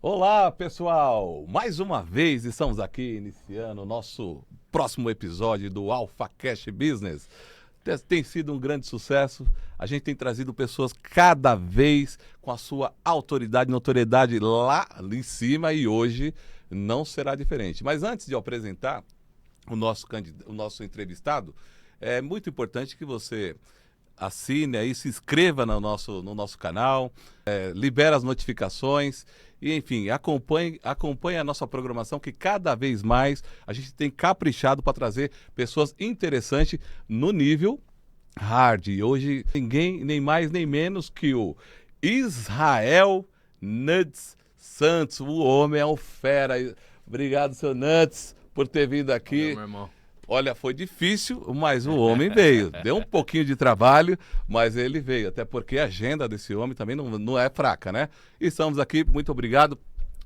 Olá, pessoal! Mais uma vez estamos aqui iniciando o nosso próximo episódio do Alpha Cash Business. Tem sido um grande sucesso. A gente tem trazido pessoas cada vez com a sua autoridade e notoriedade lá em cima e hoje não será diferente. Mas antes de eu apresentar o nosso entrevistado, é muito importante que você assine aí, se inscreva no nosso canal, libera as notificações e, enfim, acompanhe a nossa programação, que cada vez mais a gente tem caprichado para trazer pessoas interessantes no nível hard. E hoje ninguém, nem mais nem menos que o Israel Nuts Santos. O homem é um fera. Obrigado, seu Nuts, por ter vindo aqui. Valeu, meu irmão. Olha, foi difícil, mas o homem veio. Deu um pouquinho de trabalho, mas ele veio. Até porque a agenda desse homem também não é fraca, né? E estamos aqui, muito obrigado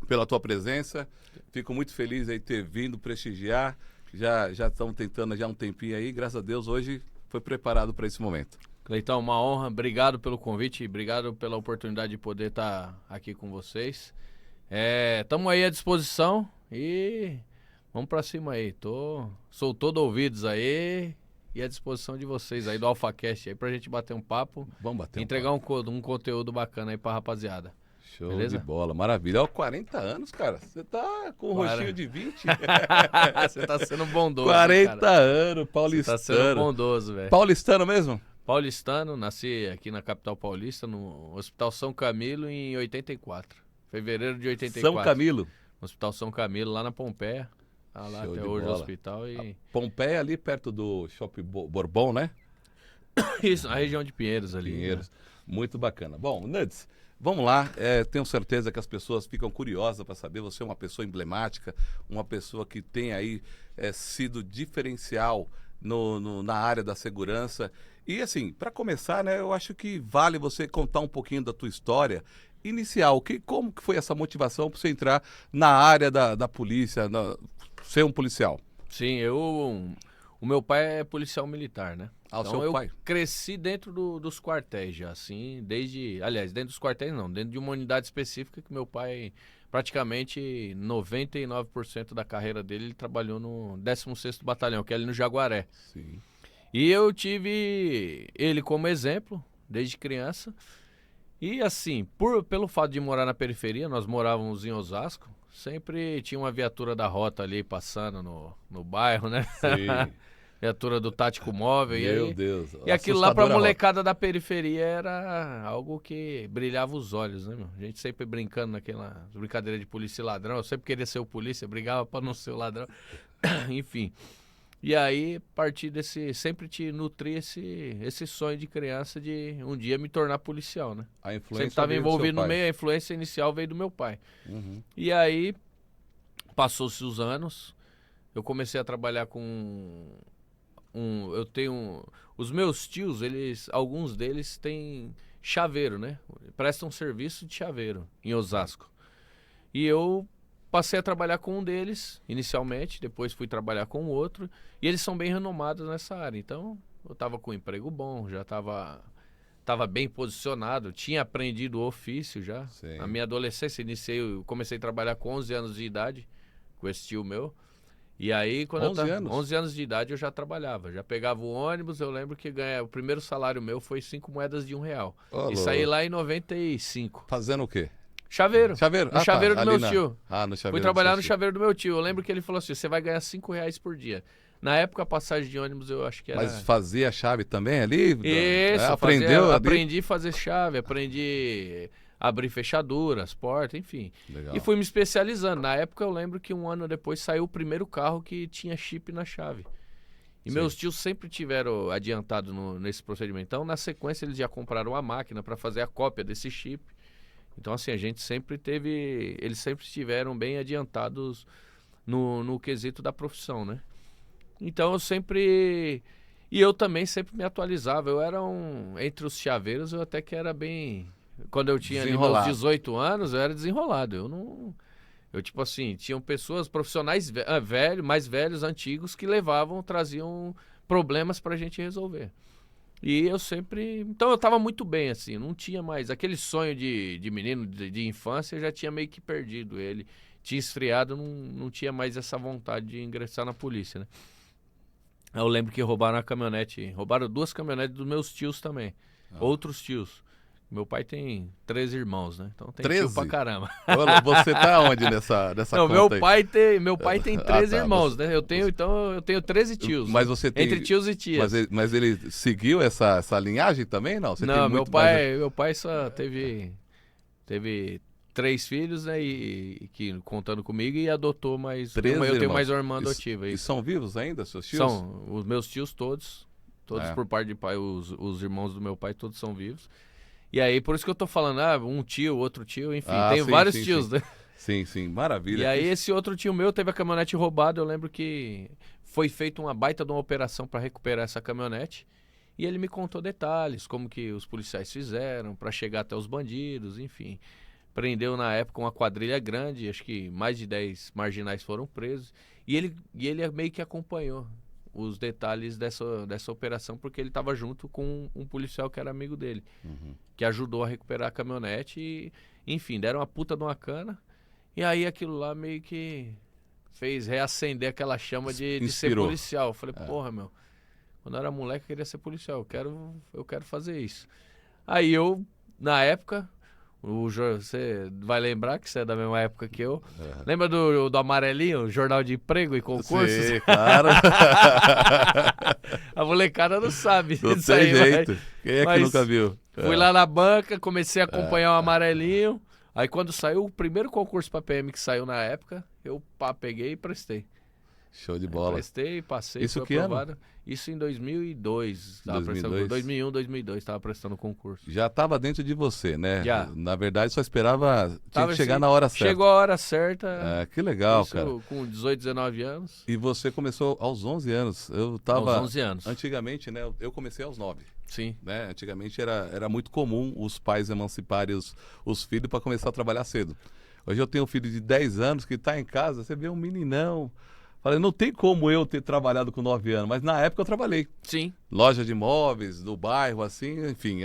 pela tua presença. Fico muito feliz aí ter vindo prestigiar. Já estamos tentando já há um tempinho aí. Graças a Deus, hoje foi preparado para esse momento. Cleitão, uma honra. Obrigado pelo convite, obrigado pela oportunidade de poder estar aqui com vocês. Estamos aí à disposição e vamos pra cima aí. Sou todo ouvidos aí e à disposição de vocês aí do AlphaCast aí pra gente bater um papo. Vamos bater entregar um conteúdo bacana aí pra rapaziada. Show Beleza? de bola, maravilha. Ó, 40 anos, cara. Você tá com um rostinho de 20. Você tá sendo bondoso, 40 cara. anos, paulistano. Você tá sendo bondoso, velho. Paulistano mesmo? Paulistano, nasci aqui na capital paulista, no Hospital São Camilo, em 84. Fevereiro de 84. São Camilo. Hospital São Camilo, lá na Pompeia. Tá lá Show até de hoje o bola. hospital e... Pompeia ali perto do Shopping Bourbon, né? Isso, na região de Pinheiros ali. Pinheiros. Né? Muito bacana. Bom, Nudes, vamos lá. Tenho certeza que as pessoas ficam curiosas para saber. Você é uma pessoa emblemática, uma pessoa que tem aí sido diferencial na área da segurança. E assim, para começar, né, eu acho que vale você contar um pouquinho da tua história inicial. Como que foi essa motivação para você entrar na área da polícia, ser um policial? Sim, o meu pai é policial militar, né? Ah, o Então seu eu pai? cresci dentro dos quartéis já, assim, aliás, dentro dos quartéis não, dentro de uma unidade específica que meu pai, praticamente 99% da carreira dele, ele trabalhou no 16º Batalhão, que é ali no Jaguaré. Sim. E eu tive ele como exemplo, desde criança. E assim, pelo fato de morar na periferia, nós morávamos em Osasco, sempre tinha uma viatura da rota ali passando no bairro, né? Sim. Viatura do Tático Móvel. Meu e aí, Deus. e aquilo lá pra assustadora molecada da periferia era algo que brilhava os olhos, né, meu? A gente sempre brincando naquela brincadeira de polícia e ladrão. Eu sempre queria ser o polícia, brigava pra não ser o ladrão. Enfim. E aí, a partir sempre te nutri esse sonho de criança de um dia me tornar policial, né? A influência Sempre estava veio do seu envolvido no pai. meio, a influência inicial veio do meu pai. Uhum. E aí, passou-se os anos, eu comecei a trabalhar com os meus tios, alguns deles têm chaveiro, né? Prestam serviço de chaveiro em Osasco. E eu passei a trabalhar com um deles, inicialmente, depois fui trabalhar com o outro, e eles são bem renomados nessa área. Então, eu estava com um emprego bom, já estava bem posicionado, tinha aprendido o ofício já. Sim. Na minha adolescência, eu comecei a trabalhar com 11 anos de idade, com esse tio meu. E aí, quando 11 anos? 11 anos de idade, eu já trabalhava. Já pegava o ônibus, eu lembro que o primeiro salário meu foi 5 moedas de R$1. Ô, E saí louco. lá em 95. Fazendo o quê? Chaveiro. Chaveiro? No chaveiro do ali meu tio. no chaveiro. Fui do trabalhar seu no tio. chaveiro do meu tio. Eu lembro que ele falou assim: você vai ganhar R$5 por dia. Na época, a passagem de ônibus eu acho que era. Mas fazia chave também ali? Isso, aprendeu ali? aprendi a fazer chave, aprendi a abrir fechaduras, portas, enfim. Legal. E fui me especializando. Na época eu lembro que um ano depois saiu o primeiro carro que tinha chip na chave. E Sim. meus tios sempre tiveram adiantado nesse procedimento. Então, na sequência, eles já compraram a máquina para fazer a cópia desse chip. Então, assim, a gente sempre teve... Eles sempre estiveram bem adiantados no quesito da profissão, né? Então, eu sempre... E eu também sempre me atualizava. Eu era entre os chaveiros, eu até que era bem... Quando eu tinha ali meus Desenrolado. 18 anos, eu era desenrolado. Eu, tipo assim, tinham pessoas, profissionais mais velhos, antigos, que traziam problemas pra gente resolver. E eu sempre... Então eu tava muito bem, assim, não tinha mais... Aquele sonho de menino, de infância, eu já tinha meio que perdido ele. Tinha esfriado, não tinha mais essa vontade de ingressar na polícia, né? Eu lembro que roubaram a caminhonete, roubaram 2 caminhonetes dos meus tios também. Outros tios. Meu pai tem 13 irmãos, né? Então tem 13? tio pra caramba. Você tá onde nessa Não, conta aí? meu pai tem 13 tá, irmãos, né? Eu tenho 13 tios. Mas né? você tem... Entre tios e tias. Mas ele seguiu essa linhagem também, não? Você tem Não, muito mais... meu pai só teve 3 filhos, né? E que contando comigo e adotou mais. 13 Eu tenho irmãos. mais uma irmã adotiva aí. E são vivos ainda, seus tios? São os meus tios todos É. por parte de pai, os irmãos do meu pai todos são vivos. E aí, por isso que eu tô falando, um tio, outro tio, enfim, tenho sim, vários sim, tios, sim. né? Sim, maravilha. E aí, esse outro tio meu teve a caminhonete roubada. Eu lembro que foi feita uma baita de uma operação para recuperar essa caminhonete. E ele me contou detalhes, como que os policiais fizeram para chegar até os bandidos, enfim. Prendeu na época uma quadrilha grande, acho que mais de 10 marginais foram presos. E ele meio que acompanhou os detalhes dessa operação, porque ele estava junto com um policial que era amigo dele, que ajudou a recuperar a caminhonete e, enfim, deram uma puta de uma cana. E aí aquilo lá meio que fez reacender aquela chama de ser Inspirou. policial. Eu falei, porra, meu, quando eu era moleque eu queria ser policial, eu quero fazer isso. Aí eu, na época, você vai lembrar que você é da mesma época que eu. Lembra do Amarelinho, Jornal de Emprego e Concursos? Sim, claro. A molecada não sabe Não disso tem aí, jeito. Quem é que mas nunca viu? Fui lá na banca, comecei a acompanhar o Amarelinho. Aí quando saiu o primeiro concurso para PM que saiu na época, eu peguei e prestei. Show de bola. Prestei, passei, Isso fui que aprovado. ano? Isso em 2002. 2002? 2001, 2002, estava prestando concurso. Já estava dentro de você, né? Já. Na verdade, só esperava... Tinha que chegar assim, na hora certa. Chegou a hora certa. Que legal, isso cara. Com 18, 19 anos. E você começou aos 11 anos. Eu tava... Aos 11 anos. Antigamente, né? Eu comecei aos 9. Sim. Né? Antigamente era muito comum os pais emanciparem os filhos para começar a trabalhar cedo. Hoje eu tenho um filho de 10 anos que está em casa, você vê um meninão. Falei, não tem como eu ter trabalhado com 9 anos, mas na época eu trabalhei. Sim. Loja de imóveis, no bairro, assim, enfim,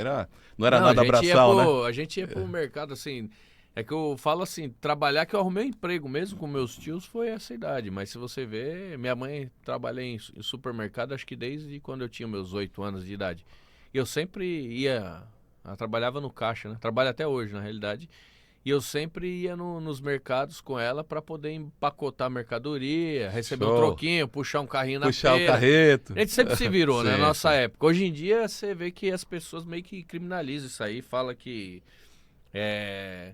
não era nada abraçal, né? A gente ia pro mercado, assim... É que eu falo assim, trabalhar que eu arrumei um emprego mesmo com meus tios foi essa idade. Mas se você ver, minha mãe trabalhei em supermercado, acho que desde quando eu tinha meus 8 anos de idade. E eu sempre ia... Eu trabalhava no caixa, né? Trabalho até hoje, na realidade. E eu sempre ia nos mercados com ela para poder empacotar a mercadoria, receber um troquinho, puxar um carrinho na feira. Puxar o carreto. A gente sempre se virou, né, na Sim, nossa sim. época. Hoje em dia, você vê que as pessoas meio que criminalizam isso aí, fala que É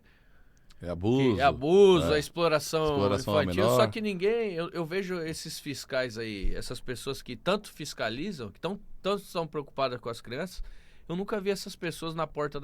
abuso. a exploração infantil. menor. Só que ninguém... Eu vejo esses fiscais aí, essas pessoas que tanto fiscalizam, que tanto estão preocupadas com as crianças. Eu nunca vi essas pessoas na porta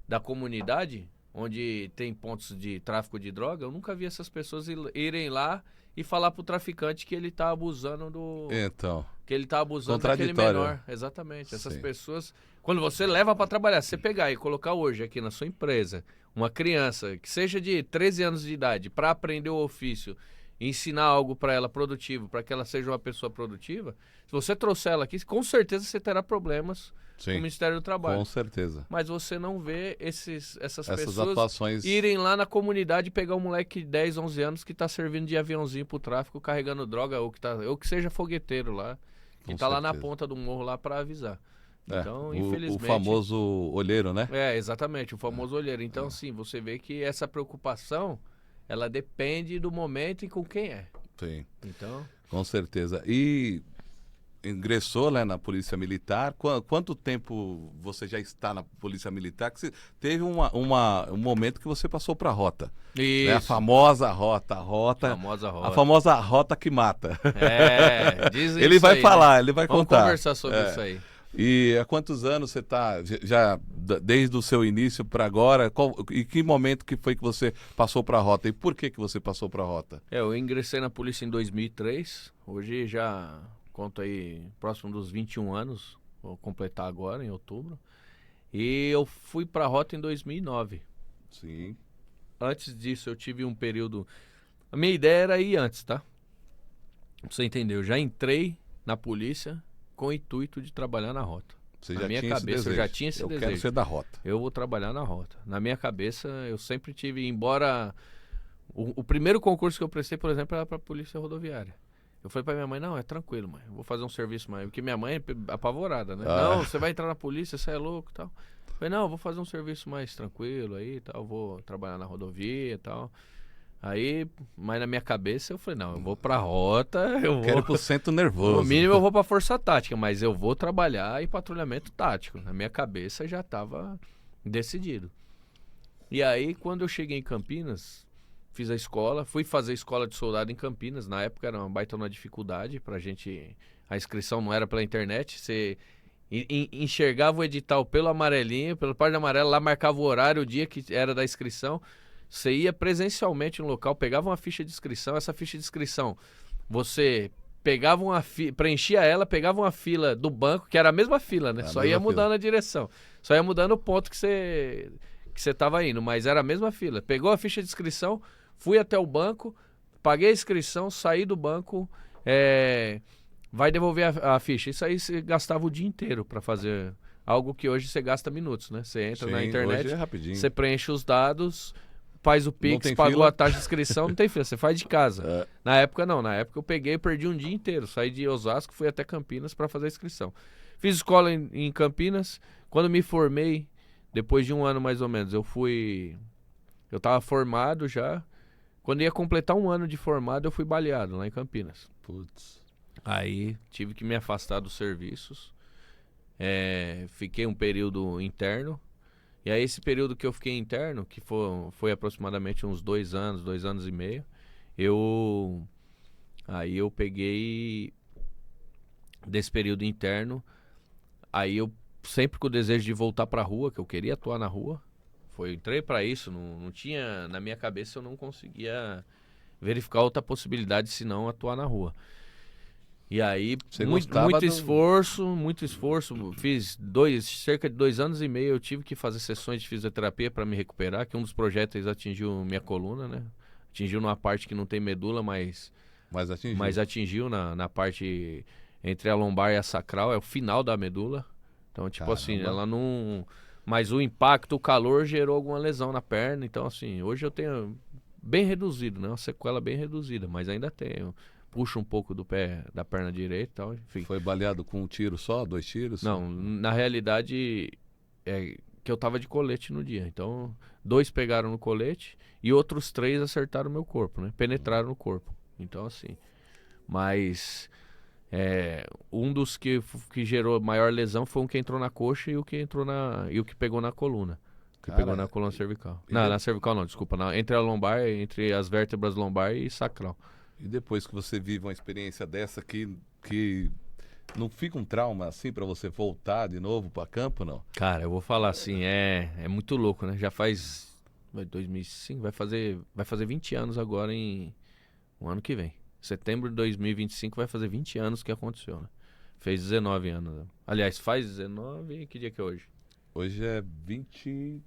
da comunidade, onde tem pontos de tráfico de droga. Eu nunca vi essas pessoas irem lá e falar pro traficante que ele tá abusando Então, que ele tá abusando daquele menor. Exatamente. Essas Sim. pessoas, quando você leva para trabalhar, se você pegar e colocar hoje aqui na sua empresa uma criança que seja de 13 anos de idade para aprender o ofício, ensinar algo para ela produtivo, para que ela seja uma pessoa produtiva, se você trouxer ela aqui, com certeza você terá problemas com o sim, Ministério do Trabalho. com certeza. Mas você não vê essas Essas pessoas atuações... irem lá na comunidade e pegar um moleque de 10, 11 anos que tá servindo de aviãozinho pro tráfico, carregando droga, ou que seja fogueteiro lá, que Com tá lá na certeza. ponta do morro lá para avisar. Então, o infelizmente... famoso olheiro, né? exatamente, o famoso olheiro. Então, sim, você vê que essa preocupação, ela depende do momento e com quem é. Sim, Então... com certeza. E ingressou, né, na Polícia Militar. Quanto tempo você já está na Polícia Militar? Que teve um momento que você passou para a rota. Isso. Né? A famosa rota. Famosa rota. A famosa rota que mata. Dizem Ele isso vai aí, falar, né? ele vai Vamos contar. conversar sobre isso aí. E há quantos anos você está, desde o seu início para agora, e que momento que foi que você passou para a rota? E por que você passou para a rota? Eu ingressei na polícia em 2003, hoje já conto aí próximo dos 21 anos, vou completar agora em outubro, e eu fui para a rota em 2009. Sim. Antes disso eu tive um período, a minha ideia era ir antes, tá? Pra você entender, eu já entrei na polícia com o intuito de trabalhar na rota. Você Na já minha tinha esse cabeça, eu desejo. já tinha esse Eu desejo. quero ser da rota. Eu vou trabalhar na rota. Na minha cabeça, eu sempre tive, embora... O primeiro concurso que eu prestei, por exemplo, era para a Polícia Rodoviária. Eu falei para minha mãe, não, é tranquilo, mãe, eu vou fazer um serviço mais. Porque minha mãe é apavorada, né? Ah. Não, você vai entrar na polícia, você é louco e tal. Eu falei, não, eu vou fazer um serviço mais tranquilo aí e tal, vou trabalhar na rodovia e tal. Aí, mas na minha cabeça eu falei, não, eu vou pra rota, eu Quero ir vou... pro centro nervoso. No mínimo eu vou pra força tática, mas eu vou trabalhar em patrulhamento tático. Na minha cabeça já estava decidido. E aí, quando eu cheguei em Campinas, fiz a escola, fui fazer escola de soldado em Campinas. Na época era uma baita uma dificuldade pra gente... A inscrição não era pela internet, você enxergava o edital pelo amarelinho, pela parte amarela, lá marcava o horário, o dia que era da inscrição. Você ia presencialmente no local, pegava uma ficha de inscrição, essa ficha de inscrição, você pegava preenchia ela, pegava uma fila do banco, que era a mesma fila, né? Só ia mudando a direção. Só ia mudando o ponto que você estava indo, mas era a mesma fila. Pegou a ficha de inscrição, fui até o banco, paguei a inscrição, saí do banco, vai devolver a ficha. Isso aí você gastava o dia inteiro para fazer algo que hoje você gasta minutos, né? Você entra na internet, hoje é rapidinho. você preenche os dados, faz o Pix, pagou fila. a taxa de inscrição, não tem fila, você faz de casa. Na época não, na época eu peguei e perdi um dia inteiro, saí de Osasco, fui até Campinas para fazer a inscrição. Fiz escola em Campinas, quando me formei, depois de um ano mais ou menos, eu tava formado já, quando ia completar um ano de formado eu fui baleado lá em Campinas. Putz. Aí tive que me afastar dos serviços, fiquei um período interno. E aí esse período que eu fiquei interno, que foi aproximadamente uns 2 anos e meio, aí eu peguei desse período interno, aí eu sempre com o desejo de voltar pra rua, que eu queria atuar na rua, entrei pra isso, não tinha, na minha cabeça eu não conseguia verificar outra possibilidade senão atuar na rua. E aí, muito esforço, fiz cerca de 2 anos e meio, eu tive que fazer sessões de fisioterapia para me recuperar, que um dos projéteis atingiu minha coluna, né? Atingiu numa parte que não tem medula, mas atingiu na parte entre a lombar e a sacral, é o final da medula. Então, tipo assim, ela não... Mas o impacto, o calor gerou alguma lesão na perna, então assim, hoje eu tenho bem reduzido, né? Uma sequela bem reduzida, mas ainda tenho... Puxa um pouco do pé da perna direita e tal, enfim. Foi baleado com um tiro só, 2 tiros? Não, na realidade que eu tava de colete no dia. Então, 2 pegaram no colete e outros 3 acertaram o meu corpo, né? Penetraram no corpo. Então, assim, mas um dos que gerou maior lesão foi um que entrou na coxa e o que pegou na coluna. Pegou na coluna cervical. Não, na cervical não, desculpa. Entre a lombar, entre as vértebras lombar e sacral. E depois que você vive uma experiência dessa que não fica um trauma assim pra você voltar de novo pra campo, não? Cara, eu vou falar assim, é muito louco, né? Já faz 2005, vai fazer 20 anos agora em um ano que vem. Setembro de 2025 vai fazer 20 anos que aconteceu, né? Fez 19 anos. Né? Aliás, faz 19, que dia que é hoje? Hoje é 20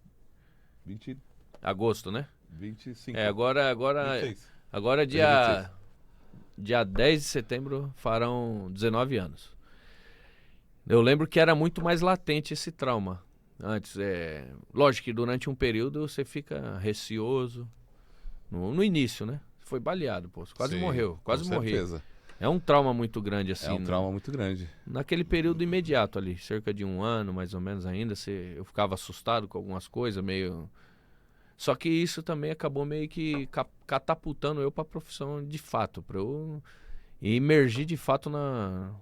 agosto, né? 25. Agora 26. Agora dia 10 de setembro farão 19 anos. Eu lembro que era muito mais latente esse trauma. Antes, lógico que durante um período você fica receoso. No início, né? Foi baleado, pô. Quase morreu, quase morri. Certeza. É um trauma muito grande, assim. É um trauma muito grande. Naquele período imediato ali, cerca de um ano, mais ou menos ainda, eu ficava assustado com algumas coisas, meio... Só que isso também acabou meio que catapultando eu para a profissão de fato, para eu emergir de fato na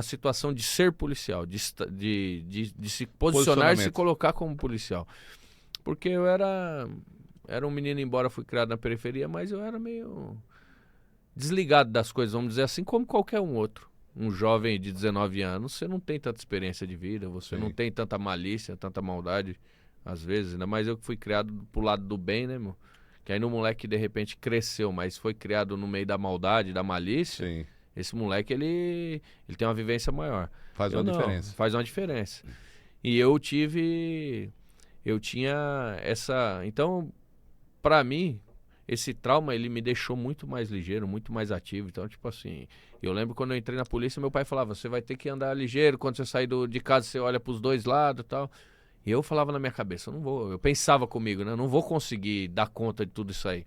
situação de ser policial, de se posicionar e se colocar como policial. Porque eu era um menino, embora fui criado na periferia, mas eu era meio desligado das coisas, vamos dizer assim, como qualquer um outro. Um jovem de 19 anos, você não tem tanta experiência de vida, você não tem tanta malícia, tanta maldade. Às vezes, ainda mais eu que fui criado pro lado do bem, né, meu? Que aí no moleque de repente cresceu, mas foi criado no meio da maldade, da malícia. Sim. Esse moleque, ele tem uma vivência maior. Faz uma diferença. Faz uma diferença. E eu tinha essa... Então, pra mim, esse trauma, ele me deixou muito mais ligeiro, muito mais ativo. Então, tipo assim, eu lembro quando eu entrei na polícia, meu pai falava, você vai ter que andar ligeiro, quando você sair de casa, você olha pros dois lados e tal. E eu falava na minha cabeça, eu não vou, eu pensava comigo, né? Eu não vou conseguir dar conta de tudo isso aí.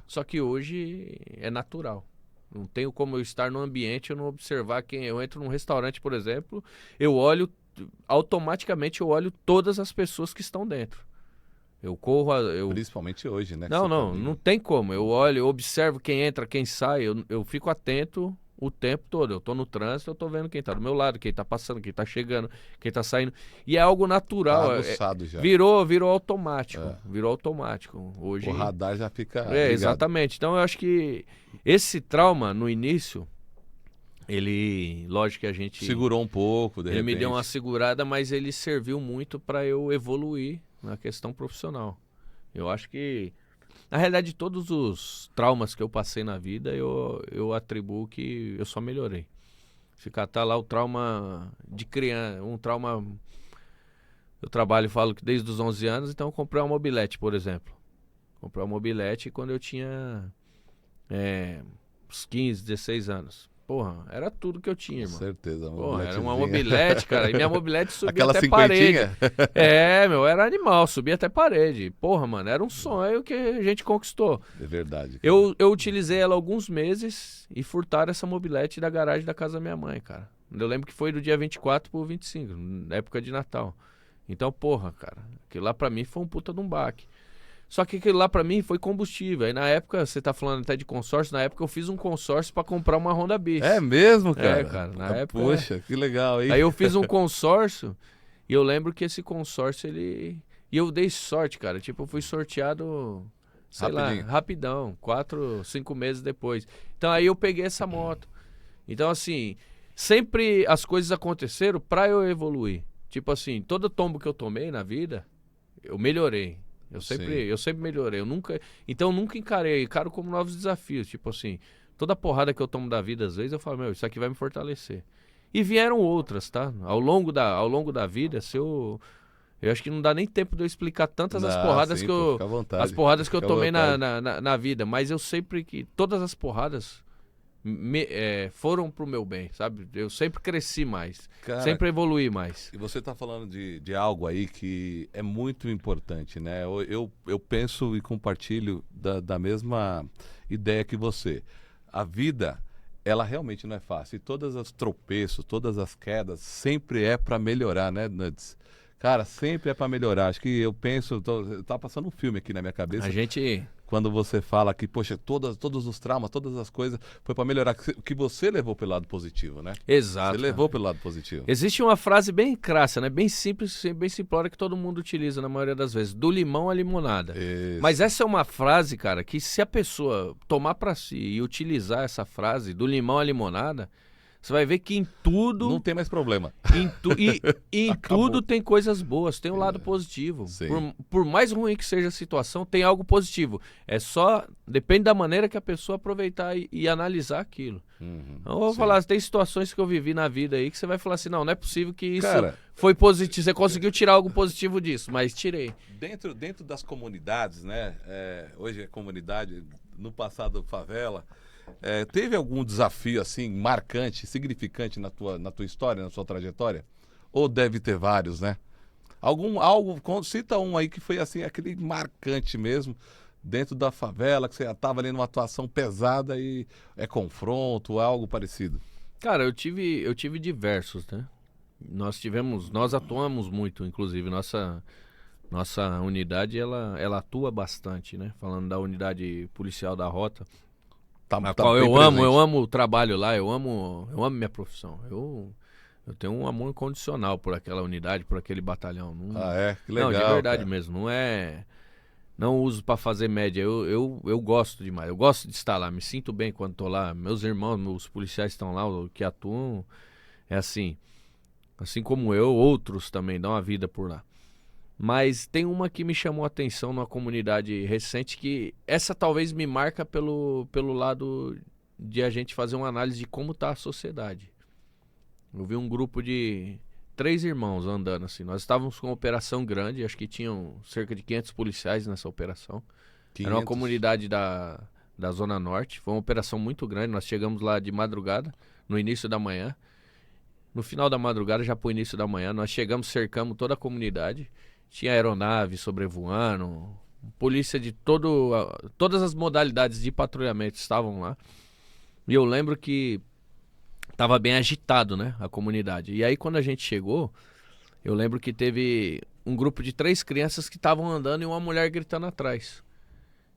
Só que hoje é natural. Não tenho como eu estar no ambiente e eu não observar quem eu entro num restaurante, por exemplo, automaticamente eu olho todas as pessoas que estão dentro. Eu corro, Principalmente hoje, né? não tem como. Eu olho, eu observo quem entra, quem sai, eu fico atento o tempo todo. Eu tô no trânsito, eu tô vendo quem tá do meu lado, quem tá passando, quem tá chegando, quem tá saindo. E é algo natural. Tá aguçado já. Virou automático. Virou automático. Hoje, o radar já fica ligado. Exatamente. Então eu acho que esse trauma no início, ele, lógico que a gente segurou um pouco, de repente. Ele me deu uma segurada, mas ele serviu muito para eu evoluir na questão profissional. Eu acho que, na realidade, todos os traumas que eu passei na vida, eu atribuo que eu só melhorei. Se catar lá o trauma de criança, um trauma... Eu trabalho e falo que desde os 11 anos, então eu comprei uma mobilete, por exemplo. Comprei uma mobilete quando eu tinha uns 15, 16 anos. Porra, era tudo que eu tinha, irmão. Com certeza. Porra, era uma mobilete, cara. E minha mobilete subia aquela até cinquentinha? parede. Era animal, subia até parede. Porra, mano, era um sonho que a gente conquistou. É verdade. Eu utilizei ela alguns meses e furtaram essa mobilete da garagem da casa da minha mãe, cara. Eu lembro que foi do dia 24 pro 25, na época de Natal. Então, porra, cara, aquilo lá pra mim foi um puta de um baque. Só que aquilo lá pra mim foi combustível. Aí na época, você tá falando até de consórcio, na época eu fiz um consórcio pra comprar uma Honda Bis. É mesmo, cara? É, cara, na época... Poxa, que legal, hein? Aí eu fiz um consórcio e eu lembro que esse consórcio, ele... E eu dei sorte, cara. Tipo, eu fui sorteado, sei lá, rapidão. 4, 5 meses depois. Então aí eu peguei essa moto. Então assim, sempre as coisas aconteceram pra eu evoluir. Tipo assim, todo tombo que eu tomei na vida, eu melhorei. Eu sempre melhorei. Então eu nunca encaro como novos desafios. Tipo assim, toda porrada que eu tomo da vida, às vezes, eu falo, isso aqui vai me fortalecer. E vieram outras, tá? Ao longo da vida, eu acho que não dá nem tempo de eu explicar tantas as porradas as porradas que eu tomei na vida. Mas eu sempre que todas as porradas foram pro meu bem, sabe? Eu sempre cresci mais, cara, sempre evoluí mais. E você tá falando de algo aí que é muito importante, né? Eu penso e compartilho da mesma ideia que você. A vida, ela realmente não é fácil. E todas as tropeços, todas as quedas, sempre é para melhorar, né, Nudes? Cara, sempre é para melhorar. Acho que eu penso, tá passando um filme aqui na minha cabeça. Quando você fala que, poxa, todos os traumas, todas as coisas, foi para melhorar. Que você levou pelo lado positivo, né? Exato. Você levou pelo lado positivo. Existe uma frase bem crassa, né? Bem simples, bem simplória, que todo mundo utiliza na maioria das vezes. Do limão à limonada. Isso. Mas essa é uma frase, cara, que se a pessoa tomar para si e utilizar essa frase, do limão à limonada, você vai ver que em tudo... Não tem mais problema. Em tudo tem coisas boas, tem um lado positivo. Por mais ruim que seja a situação, tem algo positivo. Depende da maneira que a pessoa aproveitar e analisar aquilo. Então, eu vou falar, tem situações que eu vivi na vida aí que você vai falar assim, não é possível que isso foi positivo. Você conseguiu tirar algo positivo disso, mas tirei. Dentro das comunidades, né? Hoje é comunidade, no passado favela... teve algum desafio assim marcante, significante na tua história, na sua trajetória? Ou deve ter vários, né? Cita um aí que foi assim, aquele marcante mesmo, dentro da favela, que você estava ali numa atuação pesada e confronto, algo parecido. Cara, eu tive diversos, né? Nós atuamos muito, inclusive, nossa unidade, ela atua bastante, né? Falando da unidade policial da Rota, qual eu amo o trabalho lá, eu amo minha profissão. Eu tenho um amor incondicional por aquela unidade, por aquele batalhão. Que legal. Não, de verdade, cara, mesmo. Não uso pra fazer média. Eu gosto demais. Eu gosto de estar lá. Me sinto bem quando tô lá. Meus irmãos, meus policiais estão lá, que atuam. É assim. Assim como eu, outros também dão a vida por lá. Mas tem uma que me chamou a atenção numa comunidade recente, que essa talvez me marca pelo lado de a gente fazer uma análise de como está a sociedade. Eu vi um grupo de 3 irmãos andando assim. Nós estávamos com uma operação grande, acho que tinham cerca de 500 policiais nessa operação. Era uma comunidade da Zona Norte. Foi uma operação muito grande. Nós chegamos lá de madrugada, no início da manhã. No final da madrugada, já pro início da manhã, nós chegamos, cercamos toda a comunidade. Tinha aeronave sobrevoando, polícia de todas as modalidades de patrulhamento estavam lá. E eu lembro que tava bem agitado, né, a comunidade. E aí, quando a gente chegou, eu lembro que teve um grupo de 3 crianças que estavam andando e uma mulher gritando atrás.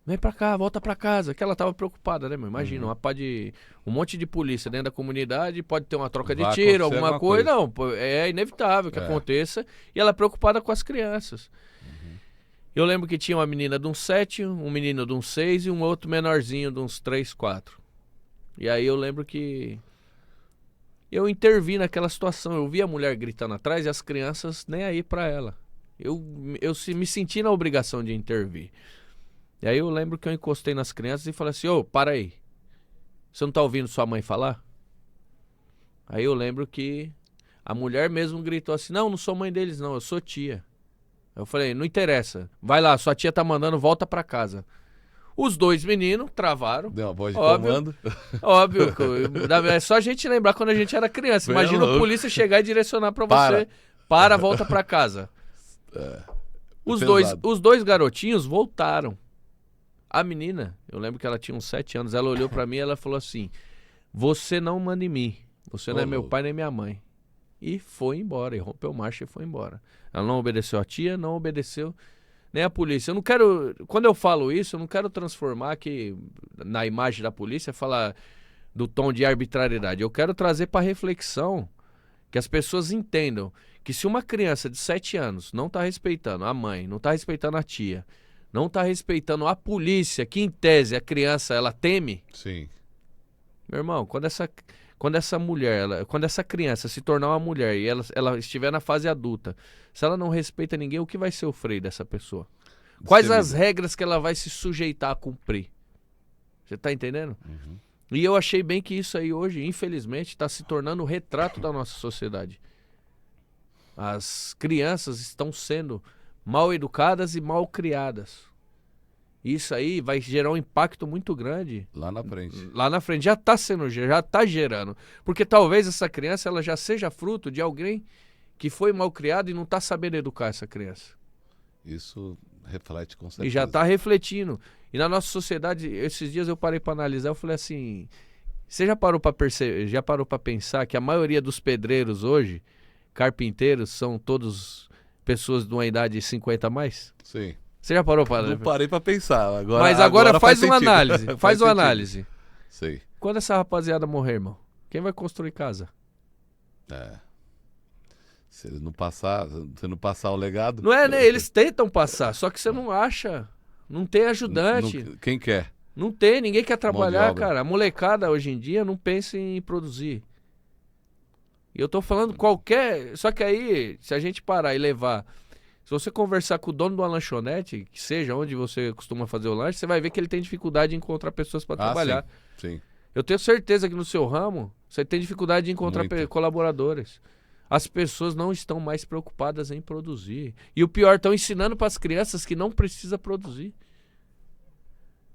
Vem pra cá, volta pra casa. Que ela tava preocupada, né, meu? Imagina, um monte de polícia dentro da comunidade, pode ter uma troca de tiro, alguma coisa. Não, é inevitável que aconteça. E ela preocupada com as crianças. Eu lembro que tinha uma menina de uns 7, um menino de uns 6 e um outro menorzinho de uns 3, 4. E aí eu lembro que eu intervi naquela situação. Eu vi a mulher gritando atrás e as crianças nem aí pra ela. Eu me senti na obrigação de intervir. E aí eu lembro que eu encostei nas crianças e falei assim, ô, para aí. Você não tá ouvindo sua mãe falar? Aí eu lembro que a mulher mesmo gritou assim, não sou mãe deles não, eu sou tia. Eu falei, não interessa, vai lá, sua tia tá mandando, volta pra casa. Os 2 meninos travaram. Deu uma voz de comando. Óbvio. É só a gente lembrar quando a gente era criança. Imagina a polícia chegar e direcionar pra você. Volta pra casa. Os dois garotinhos voltaram. A menina, eu lembro que ela tinha uns 7 anos, ela olhou pra mim e ela falou assim, você não manda em mim, você não é meu pai nem minha mãe. E foi embora, e rompeu marcha e foi embora. Ela não obedeceu a tia, não obedeceu nem a polícia. Eu não quero, quando eu falo isso, eu não quero transformar aqui na imagem da polícia, falar do tom de arbitrariedade. Eu quero trazer pra reflexão, que as pessoas entendam que se uma criança de 7 anos não tá respeitando a mãe, não tá respeitando a tia, não tá respeitando a polícia, que em tese a criança ela teme. Sim. Meu irmão, quando essa mulher, quando essa criança se tornar uma mulher e ela estiver na fase adulta, se ela não respeita ninguém, o que vai ser o freio dessa pessoa? Quais as regras que ela vai se sujeitar a cumprir? Você tá entendendo? E eu achei bem que isso aí hoje, infelizmente, está se tornando o retrato da nossa sociedade. As crianças estão sendo mal educadas e mal criadas. Isso aí vai gerar um impacto muito grande. Lá na frente. Lá na frente. Já está gerando. Porque talvez essa criança ela já seja fruto de alguém que foi mal criado e não está sabendo educar essa criança. Isso reflete com certeza. E já está refletindo. E na nossa sociedade, esses dias eu parei para analisar, eu falei assim, você já parou para pensar que a maioria dos pedreiros hoje, carpinteiros, são todos pessoas de uma idade de 50 a mais? Sim. Você já parou para... Não parei para pensar. Mas agora faz uma sentido. análise. Faz uma análise. Sei. Quando essa rapaziada morrer, irmão, quem vai construir casa? Se ele não passar, o legado... Não é, né? Eles tentam passar, só que você não acha. Não tem ajudante. Quem quer? Não tem, ninguém quer trabalhar, cara. A molecada hoje em dia não pensa em produzir. E eu tô falando qualquer... Só que aí, se a gente parar e levar... Se você conversar com o dono de uma lanchonete, que seja onde você costuma fazer o lanche, você vai ver que ele tem dificuldade em encontrar pessoas para trabalhar. Sim. Eu tenho certeza que no seu ramo, você tem dificuldade de encontrar colaboradores. As pessoas não estão mais preocupadas em produzir. E o pior, estão ensinando para as crianças que não precisa produzir.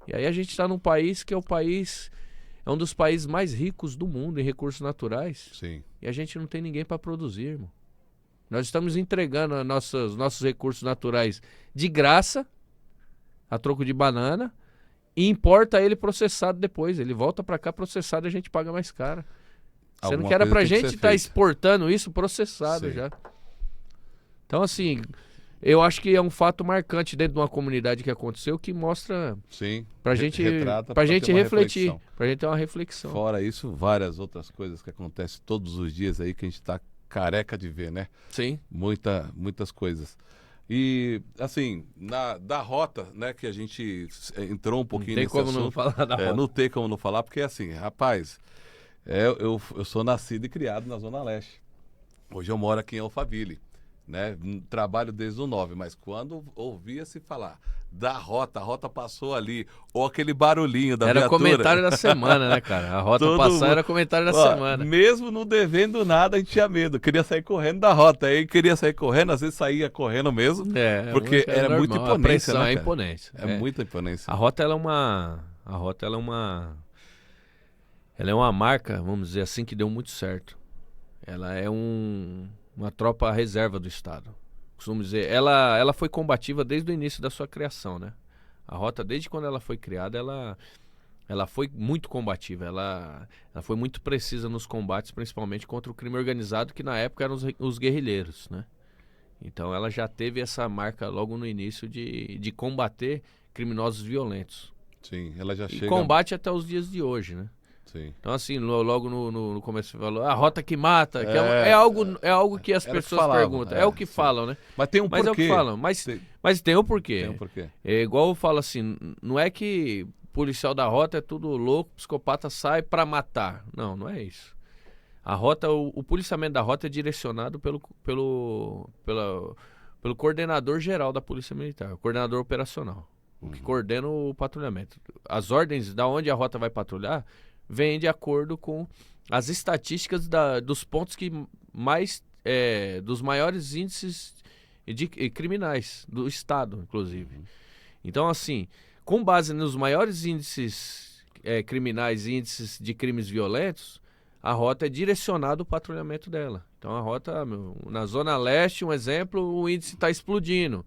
E aí a gente está num país que é um dos países mais ricos do mundo em recursos naturais. Sim. E a gente não tem ninguém para produzir, irmão. Nós estamos entregando nossos recursos naturais de graça, a troco de banana, e importa ele processado depois. Ele volta para cá processado e a gente paga mais caro. Sendo que era pra gente estar exportando isso processado. Sim. Já. Então, assim, eu acho que é um fato marcante dentro de uma comunidade que aconteceu que mostra. Sim. Pra gente refletir. Pra gente ter uma reflexão. Fora isso, várias outras coisas que acontecem todos os dias aí que a gente tá careca de ver, né? Sim. Muitas coisas. E, assim, da rota, né, que a gente entrou um pouquinho nesse assunto. Não tem como não falar da rota. Não tem como não falar, porque, assim, rapaz, eu sou nascido e criado na Zona Leste. Hoje eu moro aqui em Alphaville. né? Trabalho desde o 9, mas quando ouvia-se falar da rota, a rota passou ali, ou aquele barulhinho da Era viatura. comentário da semana, né, cara? A rota Todo passar mundo- era comentário da Ó, semana. mesmo não devendo nada, a gente tinha medo. Queria sair correndo da rota. Aí queria sair correndo, às vezes saía correndo mesmo. Porque era normal, muita a imponência, pressão né, é cara? imponência. É muita imponência. A rota ela é uma marca, vamos dizer assim, que deu muito certo. Ela é uma tropa reserva do Estado. Costumo dizer, ela foi combativa desde o início da sua criação, né? A rota, desde quando ela foi criada, ela foi muito combativa. Ela foi muito precisa nos combates, principalmente contra o crime organizado, que na época eram os guerrilheiros, né? Então ela já teve essa marca logo no início de combater criminosos violentos. Sim, ela já E chega... combate até os dias de hoje, né? Sim. Então, assim, logo no começo você falou, a rota que mata, que É, é algo que as era o que pessoas falavam, perguntam. é, É o que sim. falam, né? Mas tem um Mas porquê. é o que falam. Mas tem o porquê. Tem um porquê. É igual eu falo assim, não é que policial da rota é tudo louco, psicopata sai pra matar. Não é isso. A rota, o policiamento da rota é direcionado pelo coordenador geral da Polícia Militar, o coordenador operacional, o que coordena o patrulhamento. As ordens da onde a rota vai patrulhar vêm de acordo com as estatísticas dos pontos que mais dos maiores índices de criminais do estado, inclusive. Então, assim, com base nos maiores índices criminais e índices de crimes violentos, a rota é direcionado o patrulhamento dela. Então a rota, na Zona Leste, um exemplo, o índice está explodindo.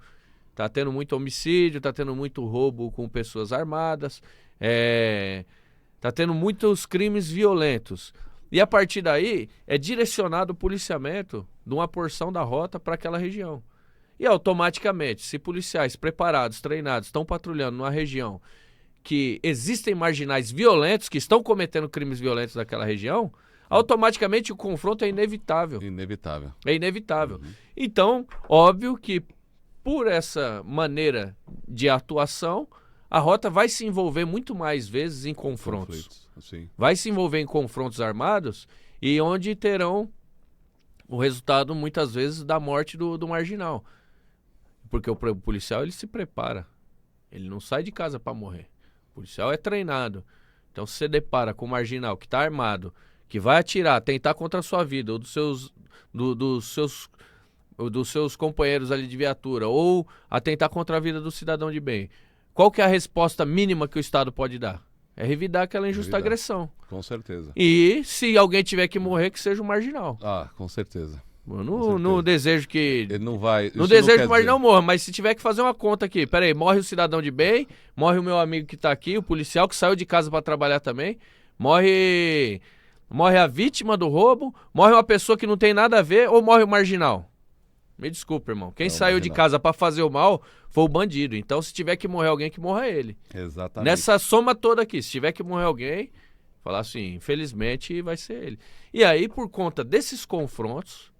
Está tendo muito homicídio, está tendo muito roubo com pessoas armadas, está tendo muitos crimes violentos. E a partir daí é direcionado o policiamento de uma porção da rota para aquela região. E automaticamente, se policiais preparados, treinados, estão patrulhando numa região que existem marginais violentos que estão cometendo crimes violentos naquela região, automaticamente o confronto é inevitável. Inevitável. É inevitável. Então, óbvio que por essa maneira de atuação, a rota vai se envolver muito mais vezes em confrontos. Sim. Vai se envolver em confrontos armados e onde terão o resultado, muitas vezes, da morte do marginal. Porque o policial, ele se prepara. Ele não sai de casa para morrer. O policial é treinado. Então, se você depara com um marginal que está armado, que vai atirar, tentar contra a sua vida, ou dos seus companheiros ali de viatura, ou atentar contra a vida do cidadão de bem, qual que é a resposta mínima que o Estado pode dar? É revidar aquela injusta agressão. Com certeza. E se alguém tiver que morrer, que seja um marginal. Ah, com certeza. Eu não desejo que... Ele não vai... Não desejo que o marginal morra, mas se tiver que fazer uma conta aqui, peraí, morre o cidadão de bem, morre o meu amigo que tá aqui, o policial que saiu de casa para trabalhar também, morre a vítima do roubo, morre uma pessoa que não tem nada a ver ou morre o marginal? Me desculpa, irmão. Quem saiu de casa para fazer o mal foi o bandido. Então, se tiver que morrer alguém, que morra ele. Exatamente. Nessa soma toda aqui, se tiver que morrer alguém, falar assim, infelizmente vai ser ele. E aí, por conta desses confrontos,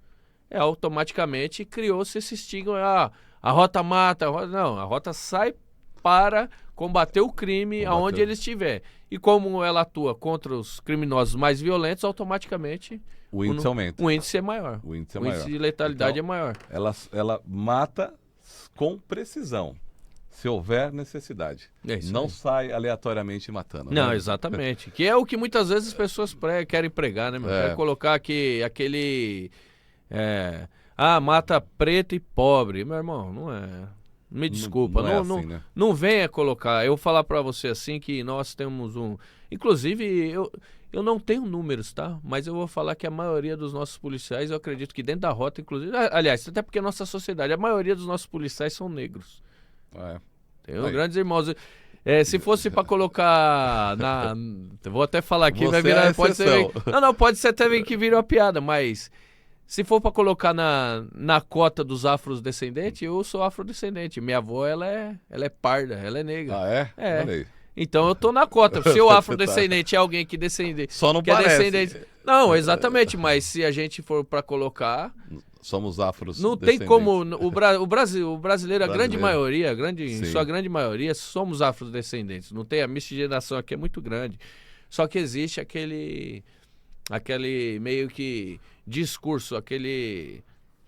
automaticamente criou-se esse estigma, a rota mata, não, a rota sai para combater o crime aonde ele estiver. E como ela atua contra os criminosos mais violentos, automaticamente o índice aumenta. O índice é maior. O índice de letalidade então, é maior. Ela mata com precisão, se houver necessidade. Não sai aleatoriamente matando. Não, né? exatamente. Que é o que muitas vezes as pessoas querem pregar, né, meu? Querem colocar aquele... mata preto e pobre. Meu irmão, não é... Me desculpa, não venha colocar. Eu vou falar pra você assim que nós temos um... Inclusive, eu não tenho números, tá? Mas eu vou falar que a maioria dos nossos policiais, eu acredito que dentro da rota, inclusive... Aliás, até porque a nossa sociedade, a maioria dos nossos policiais são negros. Tem grandes irmãos... se fosse pra colocar vou até falar aqui, vai virar... Pode ser, pode ser até que vire uma piada, mas... Se for para colocar na cota dos afrodescendentes, eu sou afrodescendente. Minha avó, ela é parda, ela é negra. Ah, é? É. Olha aí. Então eu tô na cota. Se o afrodescendente é alguém que descende... Só não que parece. É descendente... Não, exatamente. Mas se a gente for para colocar... Somos afrodescendentes. Não tem como... O brasileiro, a grande maioria, em sua grande maioria, somos afrodescendentes. Não tem... A miscigenação aqui é muito grande. Só que existe aquele meio que... discurso, aquele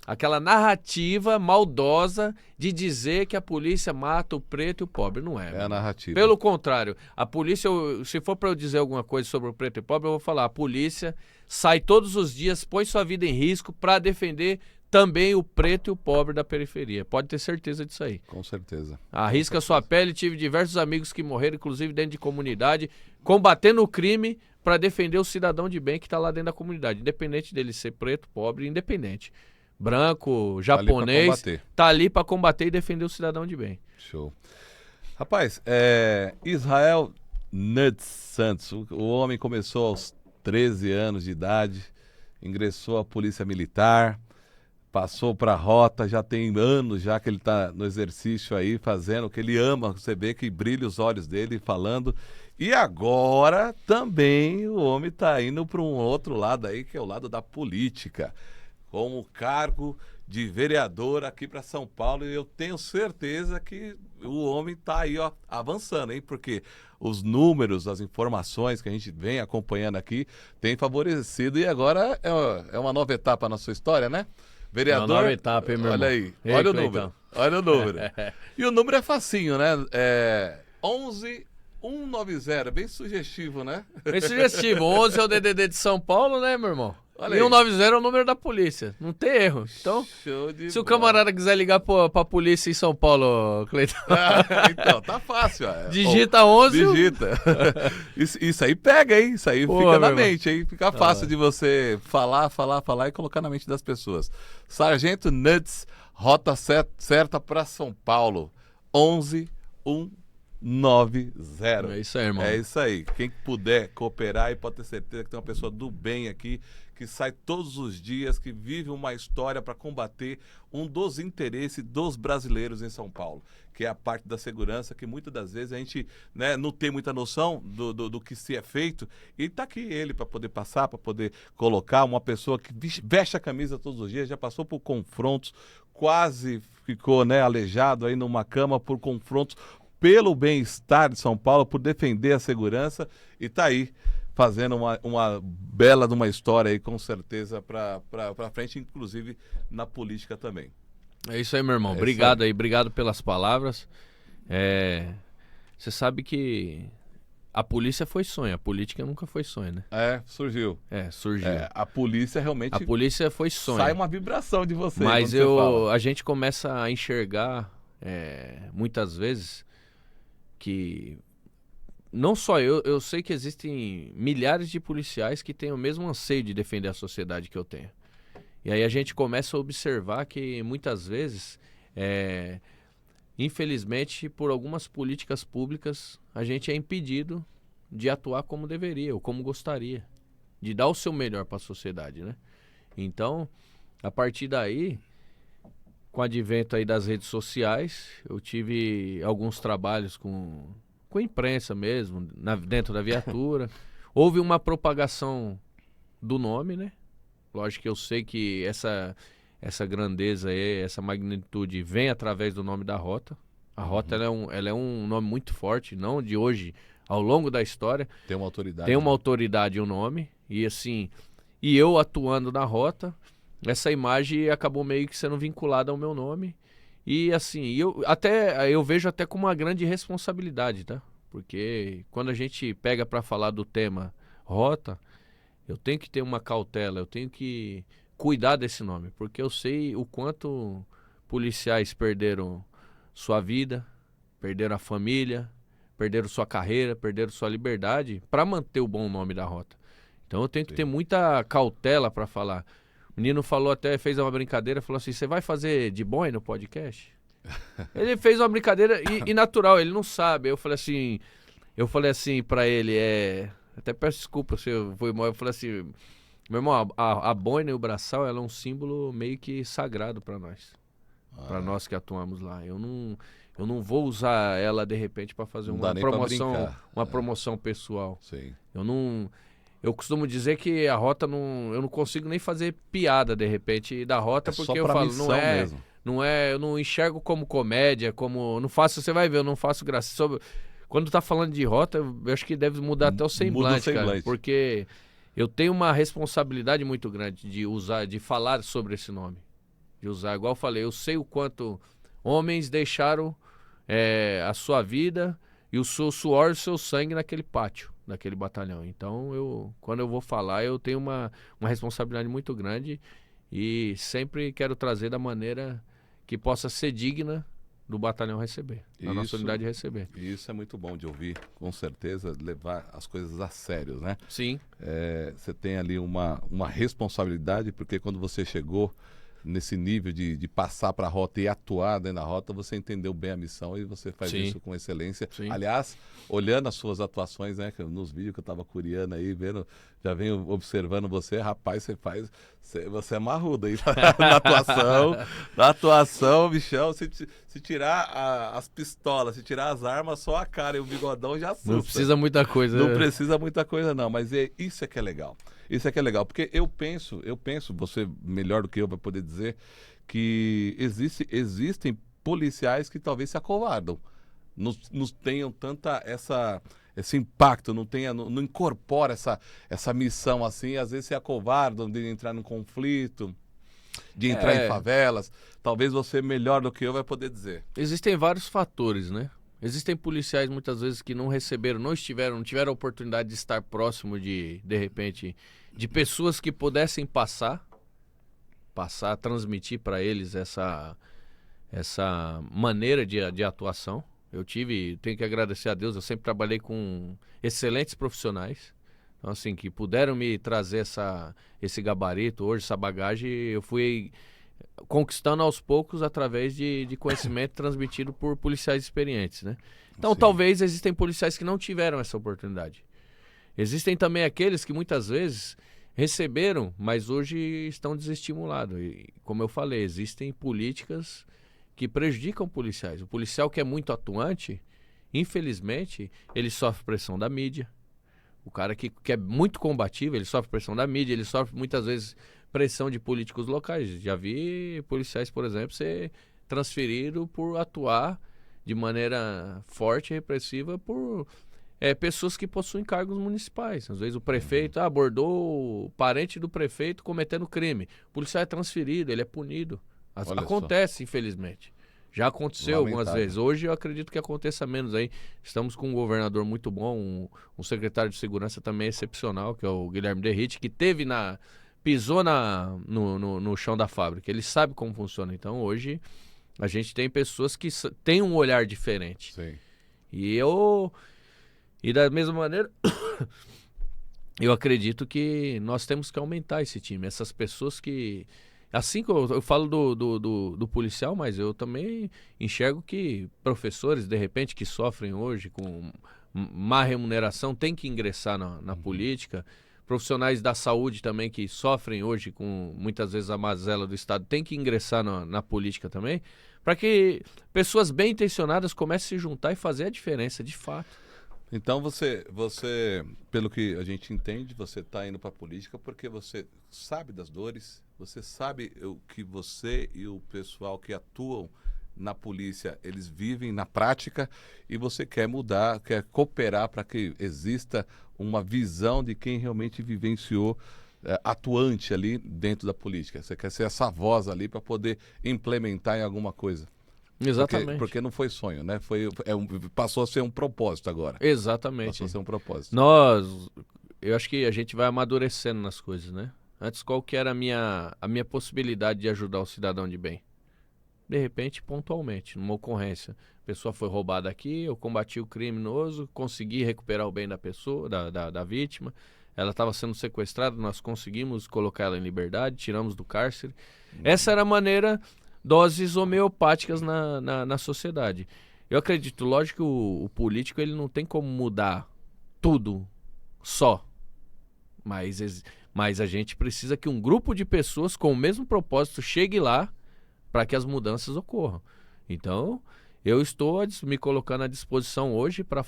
aquela narrativa maldosa de dizer que a polícia mata o preto e o pobre. Não é. É a narrativa. Pelo contrário, a polícia, se for para eu dizer alguma coisa sobre o preto e pobre, eu vou falar, a polícia sai todos os dias, põe sua vida em risco para defender também o preto e o pobre da periferia. Pode ter certeza disso aí. Com certeza. Arrisca sua pele, tive diversos amigos que morreram, inclusive dentro de comunidade, combatendo o crime para defender o cidadão de bem que está lá dentro da comunidade, independente dele ser preto, pobre, independente. Branco, japonês, tá ali para combater e defender o cidadão de bem. Show. Rapaz, Israel Nuts Santos, o homem começou aos 13 anos de idade, ingressou à polícia militar, passou para a rota, já tem anos já que ele está no exercício aí, fazendo o que ele ama, você vê que brilha os olhos dele falando. E agora também o homem está indo para um outro lado aí, que é o lado da política, como cargo de vereador aqui para São Paulo. E eu tenho certeza que o homem está aí, ó, avançando, hein? Porque os números, as informações que a gente vem acompanhando aqui têm favorecido. E agora é uma nova etapa na sua história, né? Vereador, uma nova etapa, hein, meu olha irmão? aí, olha o número, olha o número. E o número é facinho, né? 11190, bem sugestivo, né? Bem sugestivo, 11 é o DDD de São Paulo, né, meu irmão? Olha e aí. 190 é o número da polícia, não tem erro. Então, se o camarada quiser ligar pra polícia em São Paulo, Cleiton... então, tá fácil. Digita 11... Digita. Isso aí pega, hein? Isso aí fica na mente, hein? Fica fácil de você falar e colocar na mente das pessoas. Sargento Nuts, rota certa para São Paulo. 11190. É isso aí, irmão. É isso aí. Quem puder cooperar, e pode ter certeza que tem uma pessoa do bem aqui, que sai todos os dias, que vive uma história para combater um dos interesses dos brasileiros em São Paulo, que é a parte da segurança, que muitas das vezes a gente, né, não tem muita noção do que se é feito. E está aqui ele para poder passar, para poder colocar uma pessoa que veste a camisa todos os dias, já passou por confrontos, quase ficou, né, aleijado aí numa cama por confrontos pelo bem-estar de São Paulo, por defender a segurança, e está aí fazendo uma bela de uma história aí, com certeza, para frente, inclusive na política também. É isso aí, meu irmão. Obrigado aí, obrigado pelas palavras. Você sabe que a polícia foi sonho, a política nunca foi sonho, né? Surgiu. Surgiu. A polícia realmente... A polícia foi sonho. Sai uma vibração de você. Mas a gente começa a enxergar, muitas vezes, que... Não só eu sei que existem milhares de policiais que têm o mesmo anseio de defender a sociedade que eu tenho. E aí a gente começa a observar que muitas vezes, infelizmente, por algumas políticas públicas, a gente é impedido de atuar como deveria ou como gostaria, de dar o seu melhor para a sociedade, né? Então, a partir daí, com o advento aí das redes sociais, eu tive alguns trabalhos com imprensa mesmo, dentro da viatura. Houve uma propagação do nome, né? Lógico que eu sei que essa grandeza aí, essa magnitude vem através do nome da rota. A rota ela é um nome muito forte, não de hoje, ao longo da história. Tem uma autoridade. Tem uma autoridade e um nome. E assim, eu atuando na rota, essa imagem acabou meio que sendo vinculada ao meu nome. E assim, eu vejo até com uma grande responsabilidade, tá? Porque quando a gente pega para falar do tema rota, eu tenho que ter uma cautela, eu tenho que cuidar desse nome, porque eu sei o quanto policiais perderam sua vida, perderam a família, perderam sua carreira, perderam sua liberdade para manter o bom nome da rota. Então eu tenho que ter muita cautela para falar. O menino falou até, fez uma brincadeira, falou assim, você vai fazer de boi no podcast? Ele fez uma brincadeira e natural, ele não sabe. Eu falei assim pra ele, até peço desculpa se eu fui mal, eu falei assim, meu irmão, a boina e o braçal, ela é um símbolo meio que sagrado pra nós. Pra nós que atuamos lá. Eu não vou usar ela de repente pra fazer uma promoção pessoal. Sim. Eu costumo dizer que a rota eu não consigo nem fazer piada de repente da rota, porque eu falo, eu não enxergo como comédia, não faço, você vai ver, eu não faço graça. Quando tá falando de rota, eu acho que deve mudar até o semblante, cara, porque eu tenho uma responsabilidade muito grande de falar sobre esse nome. de usar. Igual eu falei, eu sei o quanto homens deixaram a sua vida e o seu suor e o seu sangue naquele pátio, naquele batalhão. Então, quando eu vou falar, eu tenho uma responsabilidade muito grande e sempre quero trazer da maneira que possa ser digna do batalhão receber, da nossa unidade receber. Isso é muito bom de ouvir, com certeza, levar as coisas a sério, né? Sim. Você tem ali uma responsabilidade, porque quando você chegou nesse nível de passar para a rota e atuar dentro da rota, você entendeu bem a missão e você faz Sim. isso com excelência. Sim. Aliás, olhando as suas atuações, né, nos vídeos que eu estava curiando aí, vendo, já venho observando você, rapaz, você é marrudo aí na atuação, bichão, se tirar as pistolas, se tirar as armas, só a cara e o bigodão já assusta. Não precisa muita coisa. Não precisa muita coisa não, mas isso é que é legal. Isso é que é legal, porque eu penso, você melhor do que eu vai poder dizer, que existem policiais que talvez se acovardam, não tenham tanta esse impacto, não incorpora essa missão assim, às vezes se acovardam de entrar num conflito, de entrar em favelas. Talvez você melhor do que eu vai poder dizer. Existem vários fatores, né? Existem policiais muitas vezes que não receberam, não tiveram a oportunidade de estar próximo de repente, de pessoas que pudessem transmitir para eles essa maneira de atuação. Tenho que agradecer a Deus, eu sempre trabalhei com excelentes profissionais, então assim, que puderam me trazer esse gabarito, hoje essa bagagem, eu fui conquistando aos poucos através de conhecimento transmitido por policiais experientes, né? Então, Sim. Talvez existem policiais que não tiveram essa oportunidade. Existem também aqueles que muitas vezes receberam, mas hoje estão desestimulados. E, como eu falei, existem políticas que prejudicam policiais. O policial que é muito atuante, infelizmente, ele sofre pressão da mídia. O cara que é muito combativo, ele sofre pressão da mídia, ele sofre muitas vezes pressão de políticos locais. Já vi policiais, por exemplo, ser transferido por atuar de maneira forte e repressiva por pessoas que possuem cargos municipais. Às vezes o prefeito abordou o parente do prefeito cometendo crime. O policial é transferido, ele é punido. Acontece, infelizmente. Já aconteceu algumas vezes. Hoje eu acredito que aconteça menos aí. Estamos com um governador muito bom, um secretário de segurança também excepcional, que é o Guilherme Derrite, que pisou no chão da fábrica. Ele sabe como funciona. Então hoje a gente tem pessoas que têm um olhar diferente. Sim. E da mesma maneira, eu acredito que nós temos que aumentar esse time. Essas pessoas que... Assim que eu falo do policial, mas eu também enxergo que professores, de repente, que sofrem hoje com má remuneração, têm que ingressar na política. Profissionais da saúde também que sofrem hoje com, muitas vezes, a mazela do Estado, têm que ingressar na política também, para que pessoas bem intencionadas comecem a se juntar e fazer a diferença, de fato. Então você, pelo que a gente entende, você está indo para a política porque você sabe das dores, você sabe o que você e o pessoal que atuam na polícia, eles vivem na prática, e você quer mudar, quer cooperar para que exista uma visão de quem realmente vivenciou, atuante ali dentro da política. Você quer ser essa voz ali para poder implementar em alguma coisa. Exatamente. Porque não foi sonho, né? Passou a ser um propósito agora. Exatamente. Passou a ser um propósito. Eu acho que a gente vai amadurecendo nas coisas, né? Antes, qual que era a minha possibilidade de ajudar o cidadão de bem? De repente, pontualmente, numa ocorrência. A pessoa foi roubada aqui, eu combati o criminoso, consegui recuperar o bem da pessoa, da vítima. Ela estava sendo sequestrada, nós conseguimos colocar ela em liberdade, tiramos do cárcere. Essa era a maneira... Doses homeopáticas na sociedade. Eu acredito, lógico, que o político ele não tem como mudar tudo só. Mas a gente precisa que um grupo de pessoas com o mesmo propósito chegue lá para que as mudanças ocorram. Então, eu estou me colocando à disposição hoje para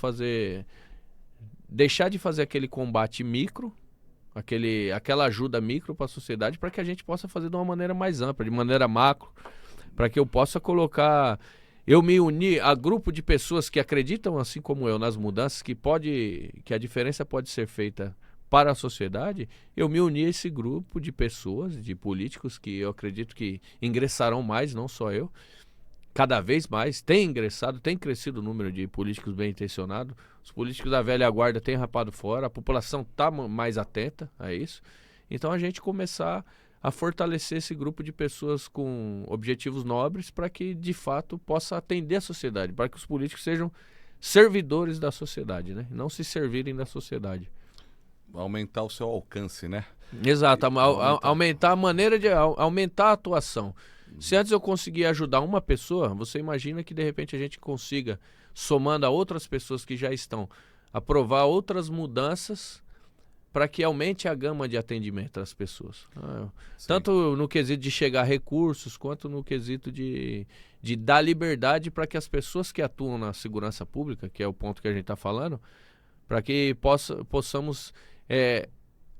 deixar de fazer aquele combate micro, aquela ajuda micro para a sociedade, para que a gente possa fazer de uma maneira mais ampla, de maneira macro, para que eu possa eu me unir a grupo de pessoas que acreditam, assim como eu, nas mudanças, que a diferença pode ser feita para a sociedade, eu me uni a esse grupo de pessoas, de políticos que eu acredito que ingressarão mais, não só eu, cada vez mais, tem ingressado, tem crescido o número de políticos bem intencionados, os políticos da velha guarda têm rapado fora, a população está mais atenta a isso, então a gente começar a fortalecer esse grupo de pessoas com objetivos nobres para que, de fato, possa atender a sociedade, para que os políticos sejam servidores da sociedade, né? Não se servirem da sociedade. Aumentar o seu alcance, né? Exato, aumentar a maneira de aumentar a atuação. Se antes eu conseguir ajudar uma pessoa, você imagina que de repente a gente consiga, somando a outras pessoas que já estão, aprovar outras mudanças para que aumente a gama de atendimento às pessoas. Tanto no quesito de chegar a recursos, quanto no quesito de dar liberdade para que as pessoas que atuam na segurança pública, que é o ponto que a gente está falando, para que possamos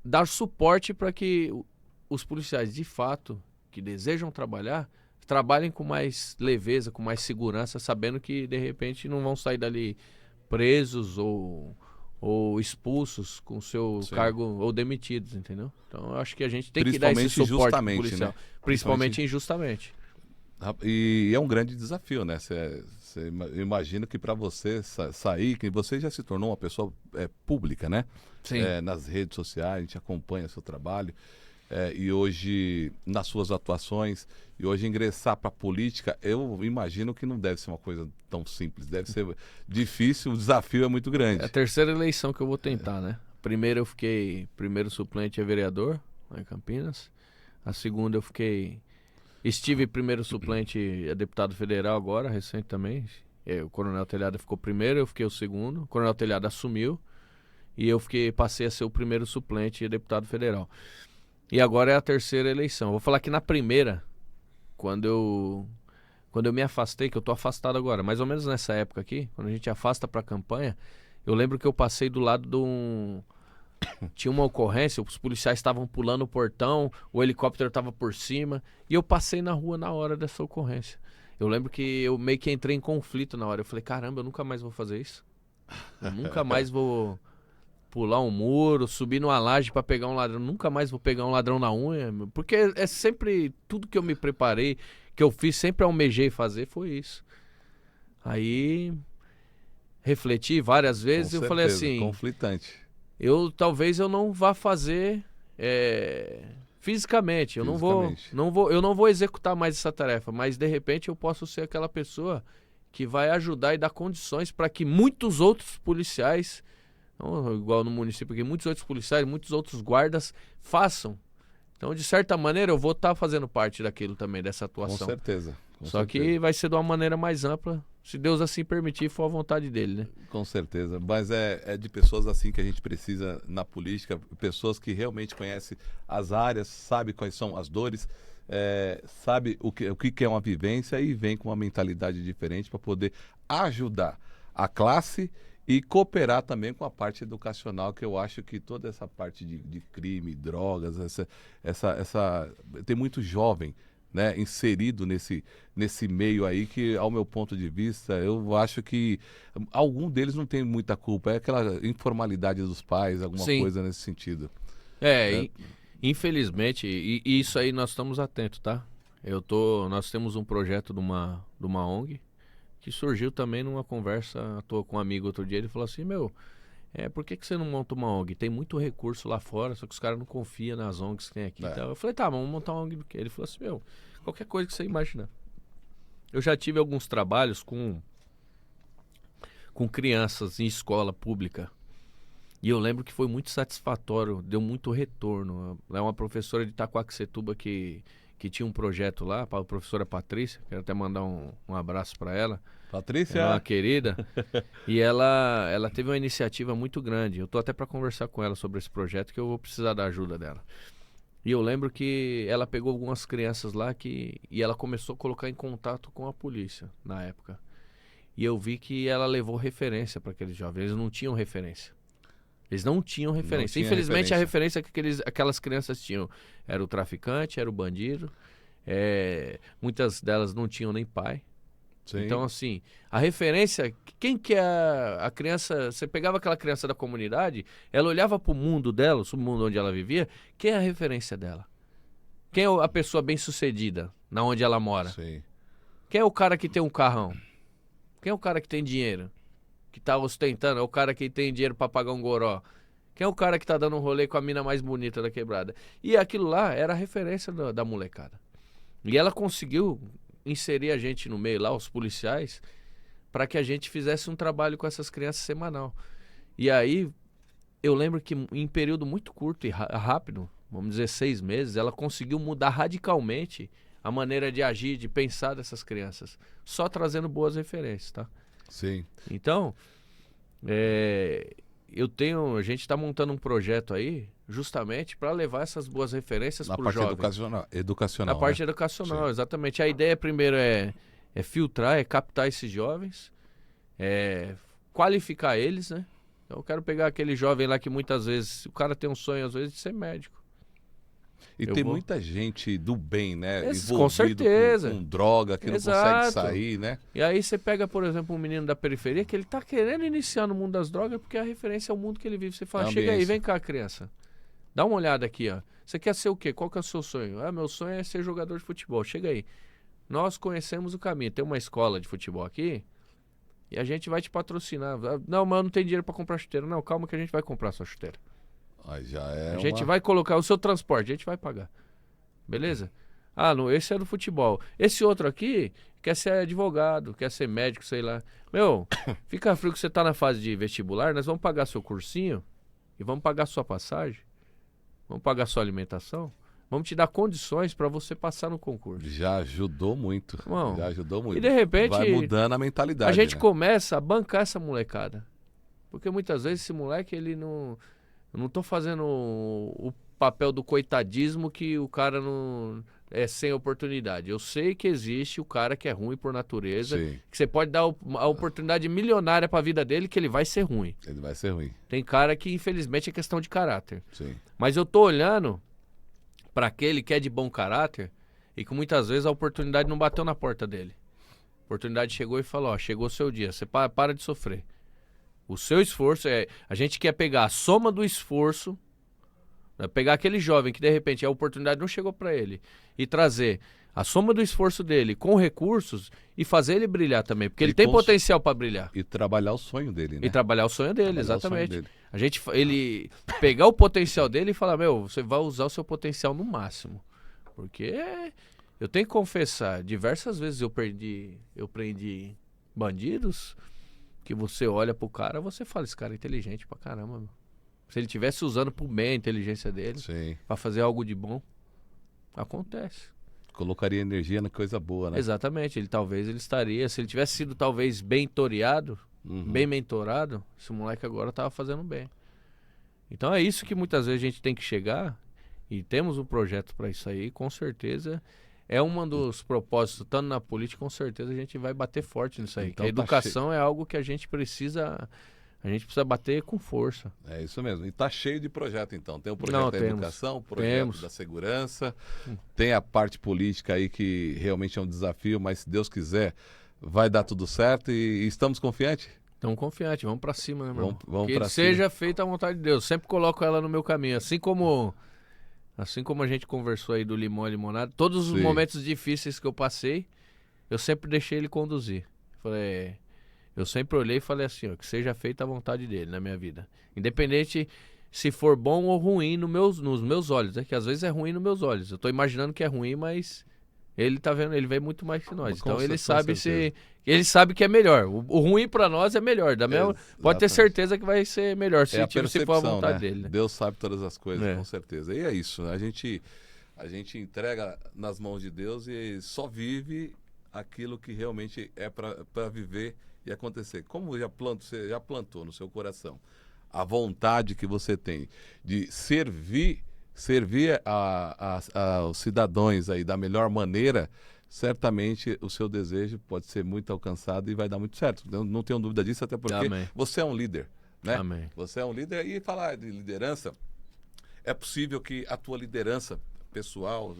dar suporte para que os policiais, de fato, que desejam trabalhar, trabalhem com mais leveza, com mais segurança, sabendo que, de repente, não vão sair dali presos ou expulsos com seu cargo ou demitidos, entendeu? Então, eu acho que a gente tem que dar esse suporte pro policial. Né? Principalmente injustamente. E é um grande desafio, né? Eu imagino que para você sair, que você já se tornou uma pessoa pública, né? Sim. Nas redes sociais, a gente acompanha o seu trabalho. E hoje, nas suas atuações, e hoje ingressar para a política, eu imagino que não deve ser uma coisa tão simples, deve ser difícil, o desafio é muito grande. É a terceira eleição que eu vou tentar, né? Primeiro eu fiquei primeiro suplente a vereador, lá em Campinas. A segunda estive primeiro suplente a deputado federal agora, recente também. O Coronel Telhado ficou primeiro, eu fiquei o segundo. O Coronel Telhado assumiu e eu passei a ser o primeiro suplente a deputado federal. E agora é a terceira eleição. Vou falar que na primeira, quando eu me afastei, que eu tô afastado agora, mais ou menos nessa época aqui, quando a gente afasta pra campanha, eu lembro que eu passei do lado de tinha uma ocorrência, os policiais estavam pulando o portão, o helicóptero estava por cima, e eu passei na rua na hora dessa ocorrência. Eu lembro que eu meio que entrei em conflito na hora. Eu falei, caramba, eu nunca mais vou fazer isso. Eu nunca mais vou pular um muro, subir numa laje para pegar um ladrão. Nunca mais vou pegar um ladrão na unha. Porque é sempre tudo que eu me preparei, que eu fiz, sempre almejei fazer, foi isso. Aí refleti várias vezes e eu falei assim... conflitante. Talvez eu não vá fazer fisicamente. Eu não vou executar mais essa tarefa, mas de repente eu posso ser aquela pessoa que vai ajudar e dar condições para que muitos outros policiais, não igual no município aqui, muitos outros policiais, muitos outros guardas façam. Então, de certa maneira, eu vou estar fazendo parte daquilo também, dessa atuação. Com certeza. Só que vai ser de uma maneira mais ampla, se Deus assim permitir, for a vontade dele, né? Com certeza, mas é de pessoas assim que a gente precisa na política, pessoas que realmente conhecem as áreas, sabe quais são as dores, sabe o que é uma vivência e vem com uma mentalidade diferente para poder ajudar a classe e cooperar também com a parte educacional, que eu acho que toda essa parte de crime, drogas, tem muito jovem, né, inserido nesse meio aí que, ao meu ponto de vista, eu acho que algum deles não tem muita culpa. É aquela informalidade dos pais, alguma Sim. coisa nesse sentido. Infelizmente, e isso aí nós estamos atentos, tá? Nós temos um projeto de uma ONG que surgiu também numa conversa, tô com um amigo outro dia, ele falou assim, por que você não monta uma ONG? Tem muito recurso lá fora, só que os caras não confiam nas ONGs que tem aqui. Então, eu falei, tá, vamos montar uma ONG do quê? Ele falou assim, qualquer coisa que você imaginar. Eu já tive alguns trabalhos com crianças em escola pública. E eu lembro que foi muito satisfatório, deu muito retorno. É uma professora de Itaquaquecetuba que tinha um projeto lá, a professora Patrícia, quero até mandar um abraço para ela. Patrícia! Ela é uma querida. E ela teve uma iniciativa muito grande. Eu tô até para conversar com ela sobre esse projeto, que eu vou precisar da ajuda dela. E eu lembro que ela pegou algumas crianças lá e ela começou a colocar em contato com a polícia na época. E eu vi que ela levou referência para aqueles jovens. Eles não tinham referência. Infelizmente, a referência que aquelas crianças tinham era o traficante, era o bandido. Muitas delas não tinham nem pai. Sim. Então, assim, a referência, quem que é a criança, você pegava aquela criança da comunidade, ela olhava pro mundo dela, o mundo onde ela vivia, quem é a referência dela? Quem é a pessoa bem-sucedida na onde ela mora? Sim. Quem é o cara que tem um carrão? Quem é o cara que tem dinheiro? Que tá ostentando? É o cara que tem dinheiro pra pagar um goró? Quem é o cara que tá dando um rolê com a mina mais bonita da quebrada? E aquilo lá era a referência da molecada. E ela conseguiu inserir a gente no meio lá, os policiais, para que a gente fizesse um trabalho com essas crianças semanal. E aí, eu lembro que em período muito curto e rápido, vamos dizer 6 meses, ela conseguiu mudar radicalmente a maneira de agir, de pensar dessas crianças, só trazendo boas referências, tá? Sim. Então, a gente está montando um projeto aí, justamente para levar essas boas referências Na para o parte jovem. educacional. Na parte né? educacional, Sim. exatamente. A ideia primeiro é filtrar, é captar esses jovens, qualificar eles, né? Então eu quero pegar aquele jovem lá que muitas vezes, o cara tem um sonho às vezes de ser médico. E Eu tem vou. muita gente do bem, né? Com Envolvido certeza. com droga, que não Exato. consegue sair, né? E aí você pega, por exemplo, um menino da periferia que ele tá querendo iniciar no mundo das drogas porque a referência é o mundo que ele vive. Você fala, A chega aí, ambiência. vem cá, criança. Dá uma olhada aqui, ó. Você quer ser o quê? Qual que é o seu sonho? Ah, meu sonho é ser jogador de futebol. Chega aí. Nós conhecemos o caminho. Tem uma escola de futebol aqui e a gente vai te patrocinar. Ah, não, mas eu não tenho dinheiro pra comprar chuteira. Não, calma que a gente vai comprar sua chuteira. Aí já é A gente vai colocar o seu transporte, a gente vai pagar. Beleza? Ah, não, esse é do futebol. Esse outro aqui quer ser advogado, quer ser médico, sei lá. Meu, fica frio que você tá na fase de vestibular, nós vamos pagar seu cursinho e vamos pagar sua passagem, vamos pagar sua alimentação, vamos te dar condições para você passar no concurso. Já ajudou muito. Irmão, Já ajudou muito. E de repente Vai mudando a mentalidade. a gente né? começa a bancar essa molecada. Porque muitas vezes esse moleque, ele não... Eu não tô fazendo o papel do coitadismo que o cara não é sem oportunidade. Eu sei que existe o cara que é ruim por natureza, Sim, que você pode dar a oportunidade milionária pra vida dele, que ele vai ser ruim. ele vai ser ruim. Tem cara que, infelizmente, é questão de caráter. Sim. Mas eu tô olhando pra aquele que é de bom caráter e que muitas vezes a oportunidade não bateu na porta dele. A oportunidade chegou e falou, ó, chegou o seu dia, você para de sofrer. O seu esforço a gente quer pegar a soma do esforço, né, pegar aquele jovem que de repente a oportunidade não chegou pra ele e trazer a soma do esforço dele com recursos e fazer ele brilhar também, porque ele tem potencial pra brilhar. E trabalhar o sonho dele, né? E trabalhar o sonho dele, Trabalhar o sonho exatamente. dele. Ele pegar o potencial dele e falar, meu, você vai usar o seu potencial no máximo. Porque eu tenho que confessar, diversas vezes eu prendi bandidos que você olha pro cara, você fala, esse cara é inteligente pra caramba, meu. Se ele estivesse usando pro bem a inteligência dele, Sim. pra fazer algo de bom, acontece. Colocaria energia na coisa boa, né? Exatamente, talvez ele estaria, se ele tivesse sido talvez bem toreado, bem mentorado, esse moleque agora tava fazendo bem. Então é isso que muitas vezes a gente tem que chegar, e temos um projeto para isso aí, com certeza é um dos propósitos, estando na política, com certeza a gente vai bater forte nisso aí. Então A educação é algo que a gente precisa bater com força. É isso mesmo. E tá cheio de projeto, então. Tem o projeto da temos. educação, o projeto da segurança, tem a parte política aí que realmente é um desafio, mas se Deus quiser, vai dar tudo certo e estamos confiantes? Então confiante, vamos pra cima, né, meu? Vamos que pra seja feita a vontade de Deus. Sempre coloco ela no meu caminho. Assim como a gente conversou aí do limão e limonada, todos os Sim. momentos difíceis que eu passei, eu sempre deixei ele conduzir. Eu sempre olhei e falei assim, ó, que seja feita a vontade dele na minha vida. Independente se for bom ou ruim nos meus olhos, né? Que às vezes é ruim nos meus olhos. Eu tô imaginando que é ruim, mas ele tá vendo, ele vê muito mais que nós. Então ele sabe que é melhor. O ruim pra nós é melhor. Pode ter certeza que vai ser melhor se for a vontade né? dele. Né? Deus sabe todas as coisas, com certeza. E é isso, né? A gente entrega nas mãos de Deus e só vive aquilo que realmente é para viver e acontecer. Como você já plantou no seu coração a vontade que você tem de servir aos cidadãos aí da melhor maneira, certamente o seu desejo pode ser muito alcançado e vai dar muito certo. Não tenho dúvida disso, até porque você é um líder, né? Amém. Você é um líder e falar de liderança, é possível que a tua liderança pessoal,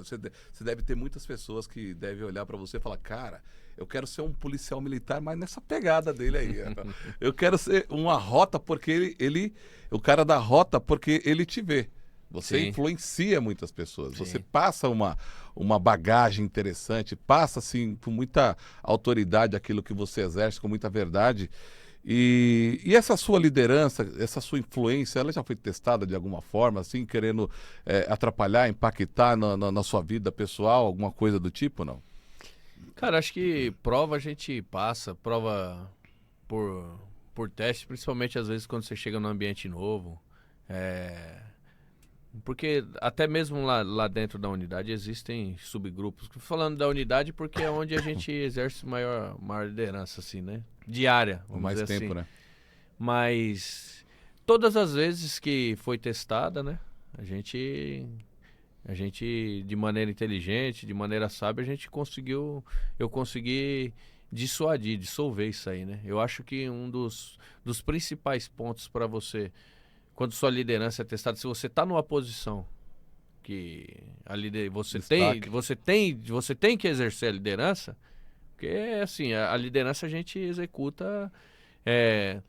você deve ter muitas pessoas que devem olhar para você e falar, cara, eu quero ser um policial militar, mas nessa pegada dele aí. Eu quero ser uma rota porque o cara da rota porque ele te vê. Você Sim. influencia muitas pessoas. Sim. Você passa uma bagagem interessante, passa assim com muita autoridade aquilo que você exerce, com muita verdade. E essa sua liderança, essa sua influência, ela já foi testada de alguma forma, assim, querendo atrapalhar, impactar na sua vida pessoal, alguma coisa do tipo, não? Cara, acho que prova a gente passa, prova por teste, principalmente às vezes quando você chega num ambiente novo. Porque até mesmo lá dentro da unidade existem subgrupos. Falando da unidade porque é onde a gente exerce maior liderança, assim, né? Diária, Por vamos mais dizer tempo, assim. né? Mas todas as vezes que foi testada, né? A gente, de maneira inteligente, de maneira sábia, eu consegui dissolver isso aí, né? Eu acho que um dos principais pontos para você, quando sua liderança é testada, se você está numa posição que você tem que exercer a liderança, porque assim, a liderança a gente executa é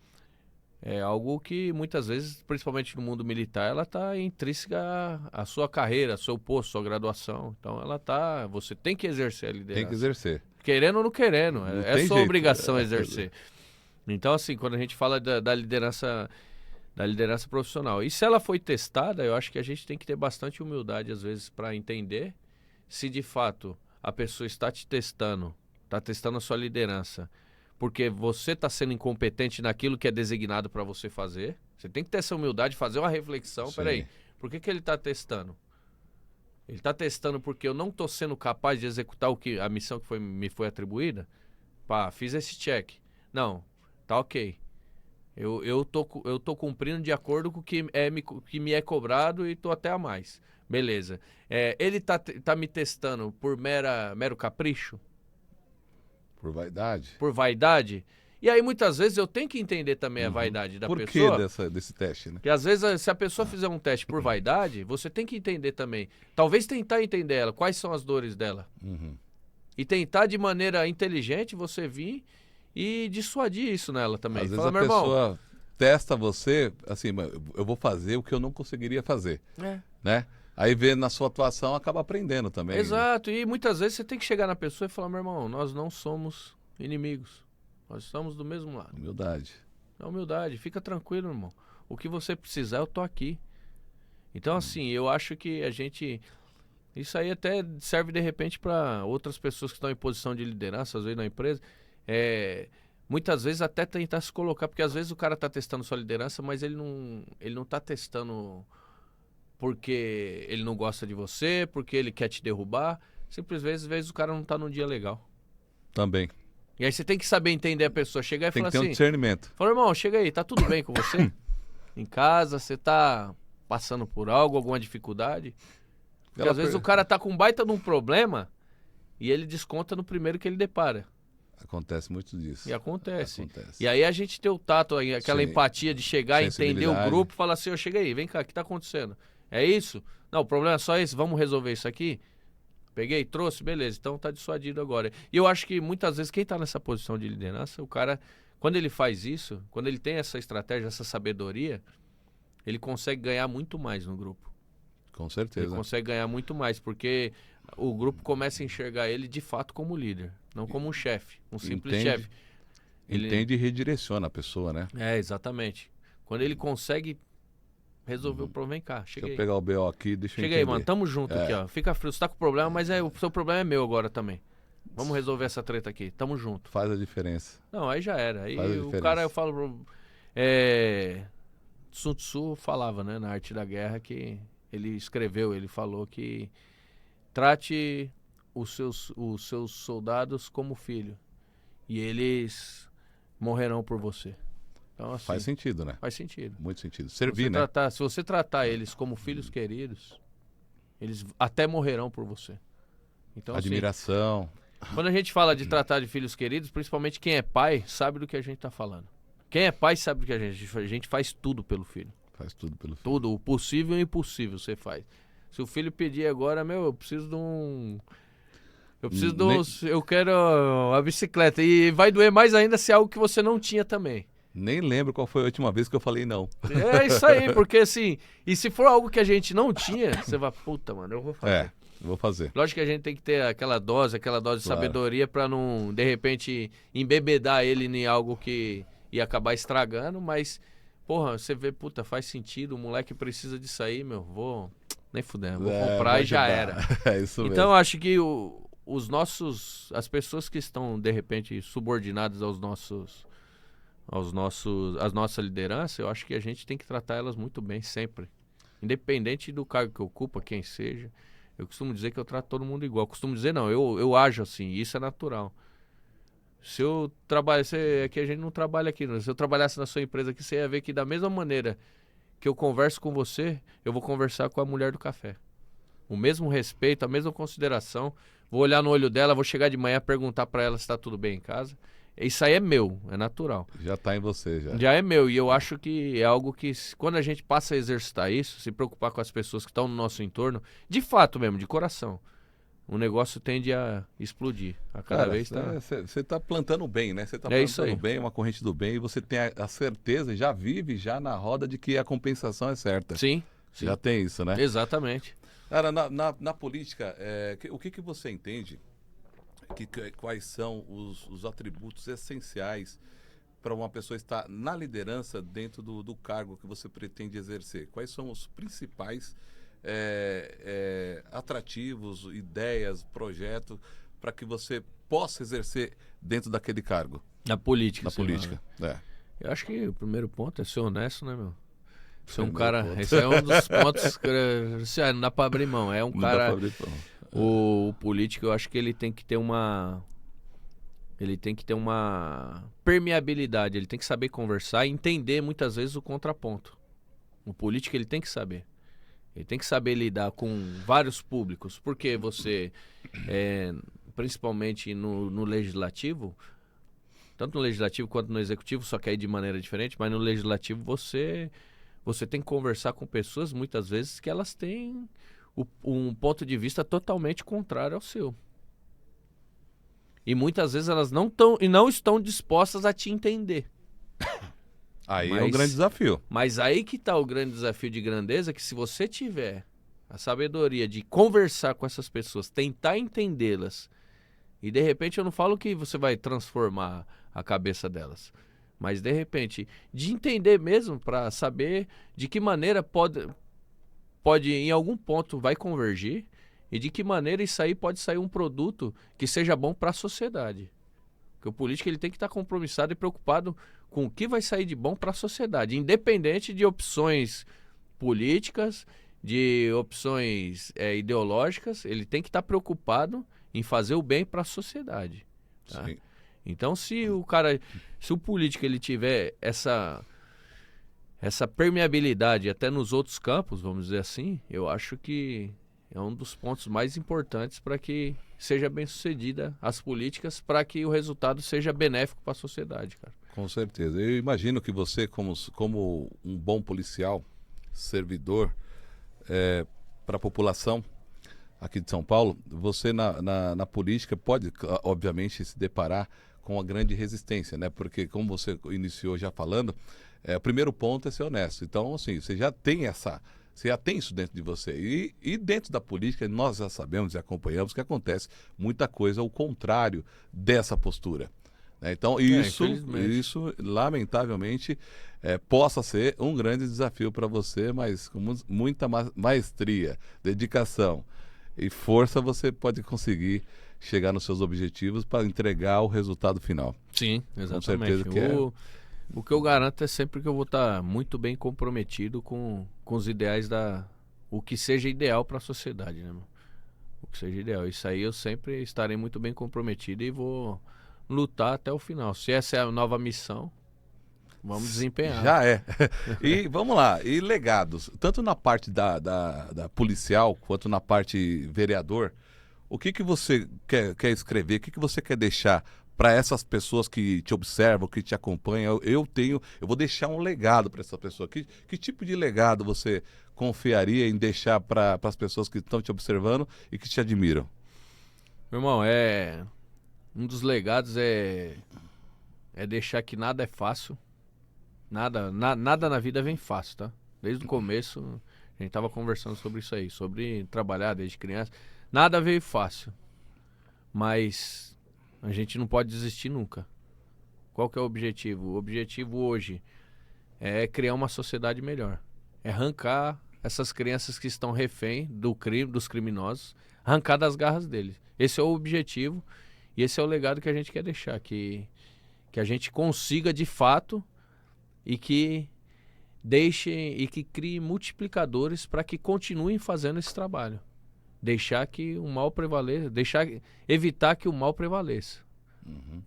algo que muitas vezes, principalmente no mundo militar, ela está intrínseca à sua carreira, ao seu posto, sua graduação. Então você tem que exercer a liderança. Tem que exercer. Querendo ou não querendo, Não é tem sua jeito. obrigação exercer. Então assim, quando a gente fala da liderança profissional, e se ela foi testada, eu acho que a gente tem que ter bastante humildade às vezes para entender se de fato a pessoa está testando a sua liderança porque você está sendo incompetente naquilo que é designado para você fazer. Você tem que ter essa humildade, fazer uma reflexão. Sim. Peraí, por que ele está testando? Ele está testando porque eu não estou sendo capaz de executar a missão que me foi atribuída? Pá, fiz esse check. Não, tá ok. Eu tô cumprindo de acordo com o que me é cobrado e tô até a mais. Beleza. Ele tá me testando por mero capricho? Por vaidade. Por vaidade? E aí muitas vezes eu tenho que entender também a vaidade da Por pessoa. Por que desse teste, né? Porque às vezes se a pessoa fizer um teste por vaidade, você tem que entender também. Talvez tentar entender ela, quais são as dores dela. E tentar de maneira inteligente você vir e dissuadir isso nela também. Às vezes Fala, a meu irmão, pessoa testa você, assim, eu vou fazer o que eu não conseguiria fazer, né? Aí vê na sua atuação, acaba aprendendo também. Exato, e muitas vezes você tem que chegar na pessoa e falar, meu irmão, nós não somos inimigos, nós estamos do mesmo lado. Humildade. É humildade, fica tranquilo, irmão. O que você precisar, eu tô aqui. Então, assim, eu acho que isso aí até serve de repente para outras pessoas que estão em posição de liderança, às vezes na empresa, muitas vezes até tentar se colocar, porque às vezes o cara tá testando sua liderança, mas ele não tá testando porque ele não gosta de você, porque ele quer te derrubar. Simplesmente, às vezes, o cara não tá num dia legal. Também. E aí você tem que saber entender a pessoa. Chegar e Tem falar que ter assim... um discernimento. Fala, irmão, chega aí, tá tudo bem com você? Em casa, você tá passando por algo, alguma dificuldade? Porque às vezes o cara tá com um baita de um problema e ele desconta no primeiro que ele depara. Acontece muito disso. E acontece. Acontece. E aí a gente tem o tato, aquela Sim. empatia de chegar, entender o grupo, falar assim, chega aí, vem cá, o que tá acontecendo? É isso? Não, o problema é só esse, vamos resolver isso aqui? Peguei, trouxe, beleza, então tá dissuadido agora. E eu acho que muitas vezes quem tá nessa posição de liderança, o cara, quando ele faz isso, quando ele tem essa estratégia, essa sabedoria, ele consegue ganhar muito mais no grupo. Com certeza. Ele consegue ganhar muito mais, porque o grupo começa a enxergar ele de fato como líder, não como um chefe, um simples chefe. Entende e redireciona a pessoa, né? Exatamente. Quando ele consegue resolver o problema, vem cá, chega aí. Deixa eu pegar o BO aqui, deixa eu Chega entender. aí, mano, tamo junto aqui, ó. Fica frio, você tá com problema, mas o seu problema é meu agora também. Vamos resolver essa treta aqui, tamo junto. Faz a diferença. Não, aí já era. Aí Faz a o diferença. cara, eu falo... Sun Tzu falava, né, na Arte da Guerra, que ele falou que trate os seus soldados como filho e eles morrerão por você. Então, assim, Faz sentido, né? faz sentido. Muito sentido. Servir, né? Se você tratar eles como filhos queridos, eles até morrerão por você. Então, Admiração. assim, quando a gente fala de tratar de filhos queridos, principalmente quem é pai, sabe do que a gente está falando. Quem é pai sabe do que a gente faz tudo pelo filho. Faz tudo pelo filho. Tudo, o possível e o impossível você faz. Se o filho pedir agora, eu preciso de um... Eu quero a bicicleta. E vai doer mais ainda se é algo que você não tinha também. Nem lembro qual foi a última vez que eu falei não. É isso aí, porque assim... E se for algo que a gente não tinha, você vai, puta, mano, eu vou fazer. Vou fazer. Lógico que a gente tem que ter aquela dose de Claro. sabedoria pra não, de repente, embebedar ele em algo que ia acabar estragando, mas, porra, você vê, puta, faz sentido, o moleque precisa disso aí, vou... Nem fuder, vou comprar vou e já ajudar. era. É isso Então, eu mesmo. acho que as pessoas que estão, de repente, subordinadas à nossa liderança, eu acho que a gente tem que tratar elas muito bem sempre. Independente do cargo que ocupa, quem seja. Eu costumo dizer que eu trato todo mundo igual. Costumo dizer não, eu ajo assim, isso é natural. Se eu trabalho, aqui a gente não trabalha aqui, se eu trabalhasse na sua empresa aqui, você ia ver que da mesma maneira que eu converso com você, eu vou conversar com a mulher do café. O mesmo respeito, a mesma consideração. Vou olhar no olho dela, vou chegar de manhã perguntar pra ela se tá tudo bem em casa. Isso aí é meu, é natural. Já tá em você, já. Já é meu, e eu acho que é algo que, quando a gente passa a exercitar isso, se preocupar com as pessoas que estão no nosso entorno, de fato mesmo, de coração, o negócio tende a explodir. A cada vez tá... Você tá plantando bem, né? Você tá É isso plantando aí. bem, uma corrente do bem, e você tem a certeza, já vive já na roda de que a compensação é certa. Sim, Já tem isso, né? exatamente. Cara, na política, o que você entende? Quais são os atributos essenciais para uma pessoa estar na liderança dentro do cargo que você pretende exercer? Quais são os principais atrativos, ideias, projetos para que você possa exercer dentro daquele cargo? Na política. Na sei lá, política. né? Eu acho que o primeiro ponto é ser honesto, né, meu? Ser um Primeiro cara... ponto. Esse é um dos pontos que não dá pra abrir mão. É um Não dá cara... pra abrir mão. O político, eu acho que ele tem que ter uma permeabilidade, ele tem que saber conversar e entender muitas vezes o contraponto. O político, ele tem que saber. Ele tem que saber lidar com vários públicos, porque você, principalmente no legislativo, tanto no legislativo quanto no executivo, só que aí de maneira diferente, mas no legislativo você tem que conversar com pessoas, muitas vezes, que elas têm um ponto de vista totalmente contrário ao seu. E muitas vezes elas não estão dispostas a te entender. Aí é um grande desafio. Mas aí que está o grande desafio de grandeza, que se você tiver a sabedoria de conversar com essas pessoas, tentar entendê-las, e de repente eu não falo que você vai transformar a cabeça delas, mas de repente de entender mesmo para saber de que maneira pode em algum ponto vai convergir e de que maneira isso aí pode sair um produto que seja bom para a sociedade. Porque o político ele tem que estar compromissado e preocupado com o que vai sair de bom para a sociedade, independente de opções políticas, de opções ideológicas, ele tem que estar preocupado em fazer o bem para a sociedade. Tá? Sim. Então, se o político ele tiver essa permeabilidade até nos outros campos, vamos dizer assim, eu acho que é um dos pontos mais importantes para que seja bem sucedida as políticas, para que o resultado seja benéfico para a sociedade, cara. Com certeza. Eu imagino que você, como um bom policial, servidor para a população aqui de São Paulo, você na política pode, obviamente, se deparar com uma grande resistência, né? Porque, como você iniciou já falando, o primeiro ponto é ser honesto. Então, assim, você já tem isso dentro de você. E dentro da política, nós já sabemos e acompanhamos que acontece muita coisa ao contrário dessa postura. Né? Então, isso lamentavelmente, possa ser um grande desafio para você, mas com muita maestria, dedicação e força, você pode conseguir chegar nos seus objetivos para entregar o resultado final. Sim, exatamente. Com certeza que O que eu garanto é sempre que eu vou estar muito bem comprometido com os ideais o que seja ideal para a sociedade, né, meu? O que seja ideal. Isso aí eu sempre estarei muito bem comprometido e vou lutar até o final. Se essa é a nova missão, vamos desempenhar. Já é. E vamos lá, e legados, tanto na parte da policial quanto na parte vereador, o que você quer escrever, o que você quer deixar para essas pessoas que te observam, que te acompanham, eu vou deixar um legado para essa pessoa. Que tipo de legado você confiaria em deixar para as pessoas que estão te observando e que te admiram? Meu irmão, um dos legados é deixar que nada é fácil. Nada na vida vem fácil, tá? Desde o começo, a gente tava conversando sobre isso aí, sobre trabalhar desde criança. Nada veio fácil, mas a gente não pode desistir nunca. Qual que é o objetivo? O objetivo hoje é criar uma sociedade melhor. É arrancar essas crianças que estão refém do crime, dos criminosos, arrancar das garras deles. Esse é o objetivo e esse é o legado que a gente quer deixar, que a gente consiga de fato e que deixe e que crie multiplicadores para que continuem fazendo esse trabalho. Deixar que o mal prevaleça, evitar que o mal prevaleça.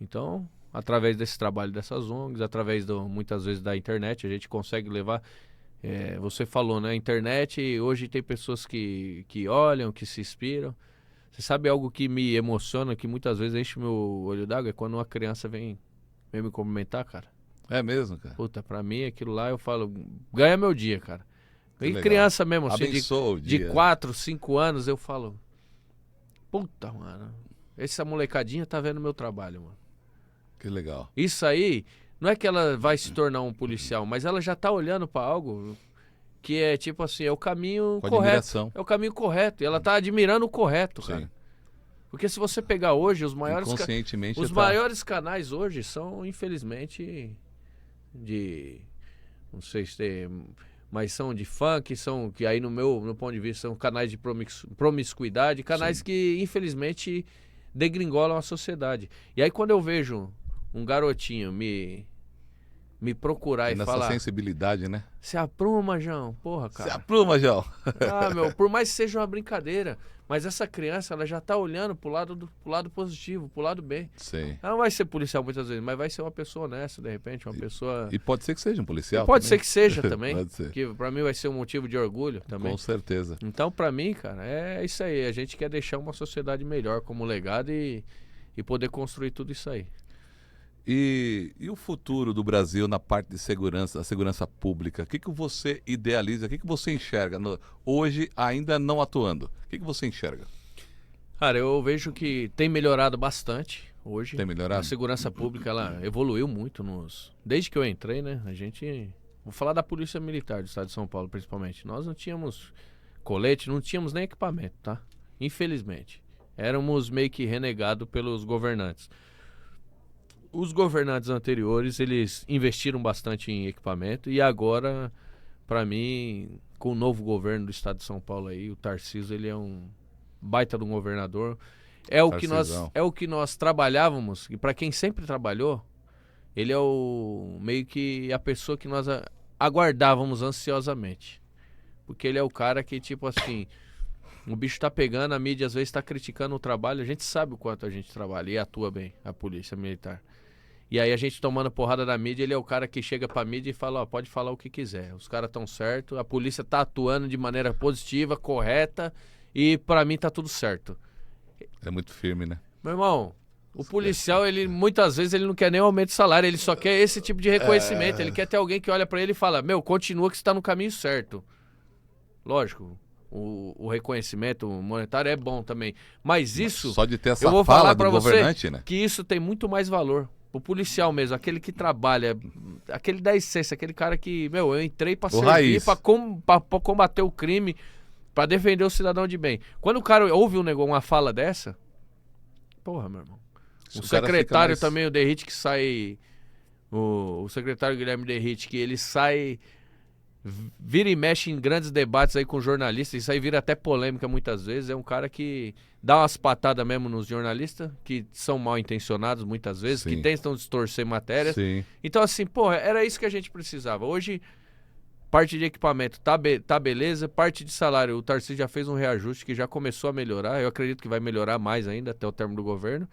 Então, através desse trabalho dessas ONGs, através muitas vezes da internet, a gente consegue levar. Você falou, né? A internet, hoje tem pessoas que olham, que se inspiram. Você sabe algo que me emociona, que muitas vezes enche meu olho d'água? É quando uma criança vem me cumprimentar, cara. É mesmo, cara? Puta, pra mim aquilo lá eu falo, ganha meu dia, cara. Que E legal. criança mesmo, assim, Abençoa o de dia. 4, 5 anos, eu falo, puta, mano, essa molecadinha tá vendo meu trabalho, mano. Que legal. Isso aí, não é que ela vai se tornar um policial, mas ela já tá olhando pra algo que é tipo assim, é o caminho Com correto. admiração. É o caminho correto, e ela tá admirando o correto, cara. Sim. Porque se você pegar hoje, os Inconscientemente maiores canais hoje são, infelizmente, não sei se tem, mas são de funk, que aí no meu ponto de vista são canais de promiscuidade, canais que infelizmente degringolam a sociedade. E aí quando eu vejo um garotinho me procurar e nessa falar, sensibilidade, né? se apruma, João, porra, cara. Se apruma, João. Por mais que seja uma brincadeira, mas essa criança, ela já tá olhando pro lado positivo, pro lado bem. Sim. Ela não vai ser policial muitas vezes, mas vai ser uma pessoa honesta, de repente, uma pessoa... E pode ser que seja um policial. Pode também. ser que seja também, Pode ser. que pra mim vai ser um motivo de orgulho também. Com certeza. Então, pra mim, cara, é isso aí. A gente quer deixar uma sociedade melhor como legado e poder construir tudo isso aí. E o futuro do Brasil na parte de segurança, a segurança pública? O que você idealiza? O que você enxerga hoje ainda não atuando? O que você enxerga? Cara, eu vejo que tem melhorado bastante hoje. Tem melhorado? A segurança pública, ela evoluiu muito desde que eu entrei, né? Vou falar da Polícia Militar do Estado de São Paulo, principalmente. Nós não tínhamos colete, não tínhamos nem equipamento, tá? Infelizmente. Éramos meio que renegados pelos governantes. Os governantes anteriores, eles investiram bastante em equipamento e agora, pra mim, com o novo governo do Estado de São Paulo aí, o Tarcísio, ele é um baita de um governador. É o que nós trabalhávamos, e para quem sempre trabalhou, ele é meio que a pessoa que nós aguardávamos ansiosamente. Porque ele é o cara que, tipo assim, o bicho tá pegando, a mídia às vezes tá criticando o trabalho, a gente sabe o quanto a gente trabalha e atua bem, a polícia militar. E aí a gente tomando porrada da mídia, ele é o cara que chega pra mídia e fala, ó, pode falar o que quiser, os caras tão certo, a polícia tá atuando de maneira positiva, correta, e pra mim tá tudo certo. É muito firme, né? Meu irmão, o policial, ele muitas vezes ele não quer nem aumento de salário, ele só quer esse tipo de reconhecimento, ele quer ter alguém que olha pra ele e fala, meu, continua que você tá no caminho certo. Lógico, o reconhecimento monetário é bom também, mas isso... Só de ter essa eu vou fala falar do pra governante, você né? que isso tem muito mais valor. O policial mesmo, aquele que trabalha, aquele da essência, aquele cara que, meu, eu entrei pra servir, pra combater o crime, pra defender o cidadão de bem. Quando o cara ouve uma fala dessa, porra, meu irmão. O secretário também, o Derrite, que sai, o secretário Guilherme Derrite, que ele sai, vira e mexe em grandes debates aí com jornalistas, isso aí vira até polêmica muitas vezes, é um cara que dá umas patadas mesmo nos jornalistas, que são mal intencionados muitas vezes, Sim. que tentam distorcer matérias. Sim. Então assim, porra, era isso que a gente precisava. Hoje, parte de equipamento tá beleza, parte de salário, o Tarcísio já fez um reajuste que já começou a melhorar, eu acredito que vai melhorar mais ainda até o término do governo.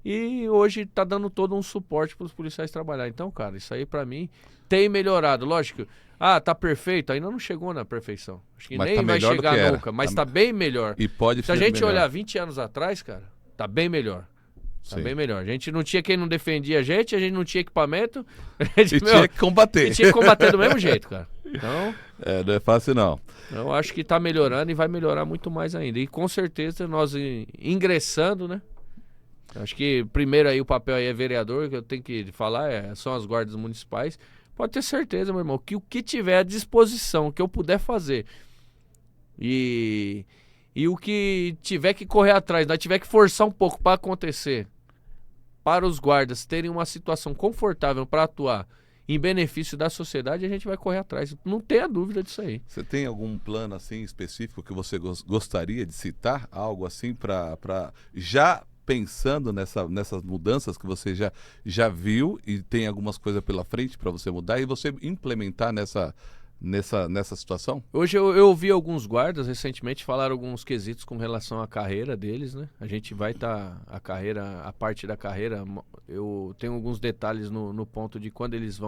E hoje tá dando todo um suporte para os policiais trabalhar. Então, cara, isso aí pra mim tem melhorado. Lógico, tá perfeito, ainda não chegou na perfeição. Acho que Mas nem tá vai melhor do chegar que era. nunca, mas tá bem melhor. E pode Se a ser gente melhor. olhar 20 anos atrás, cara, tá bem melhor. Tá Sim. bem melhor. A gente não tinha quem não defendia a gente não tinha equipamento. E tinha que combater. E tinha que combater do mesmo jeito, cara. Então, Não é fácil não. eu acho que tá melhorando e vai melhorar muito mais ainda. E com certeza nós ingressando, né? Acho que primeiro aí o papel aí é vereador, que eu tenho que falar, são as guardas municipais. Pode ter certeza, meu irmão, que o que tiver à disposição, que eu puder fazer, e o que tiver que correr atrás, nós tiver que forçar um pouco para acontecer, para os guardas terem uma situação confortável para atuar em benefício da sociedade, a gente vai correr atrás. Não tenha dúvida disso aí. Você tem algum plano assim específico que você gostaria de citar? Algo assim para já pensando nessas mudanças que você já viu e tem algumas coisas pela frente para você mudar e você implementar nessa situação? Hoje eu ouvi alguns guardas recentemente falar alguns quesitos com relação à carreira deles, né? A gente vai estar a parte da carreira, eu tenho alguns detalhes no ponto de quando eles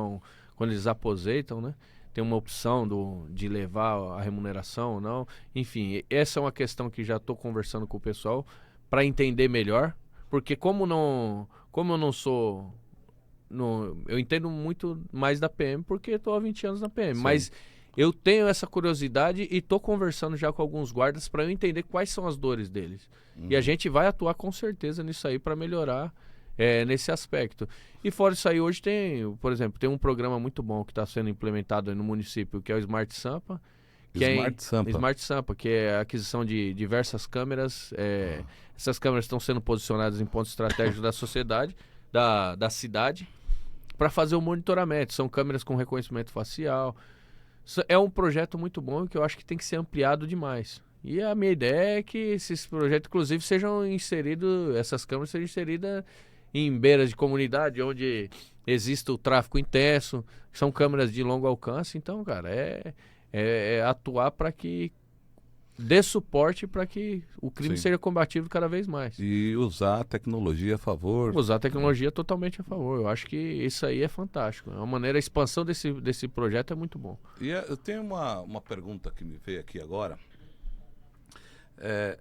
aposentam, né? Tem uma opção de levar a remuneração ou não. Enfim, essa é uma questão que já estou conversando com o pessoal para entender melhor, porque como eu não sou... eu entendo muito mais da PM porque estou há 20 anos na PM, Sim. mas eu tenho essa curiosidade e estou conversando já com alguns guardas para eu entender quais são as dores deles. E a gente vai atuar com certeza nisso aí para melhorar nesse aspecto. E fora isso aí, hoje tem, por exemplo, tem um programa muito bom que está sendo implementado aí no município, que é o Smart Sampa. Smart Sampa, que é a aquisição de diversas câmeras. Essas câmeras estão sendo posicionadas em pontos estratégicos da sociedade, da cidade, para fazer o monitoramento. São câmeras com reconhecimento facial. É um projeto muito bom que eu acho que tem que ser ampliado demais. E a minha ideia é que esses projetos, inclusive, essas câmeras sejam inseridas em beiras de comunidade, onde existe o tráfico intenso. São câmeras de longo alcance. Então, cara, é atuar para que dê suporte para que o crime Sim. seja combatido cada vez mais. E usar a tecnologia a favor. Usar a tecnologia totalmente a favor. Eu acho que isso aí é fantástico. É uma maneira, a expansão desse projeto é muito bom. E eu tenho uma pergunta que me veio aqui agora.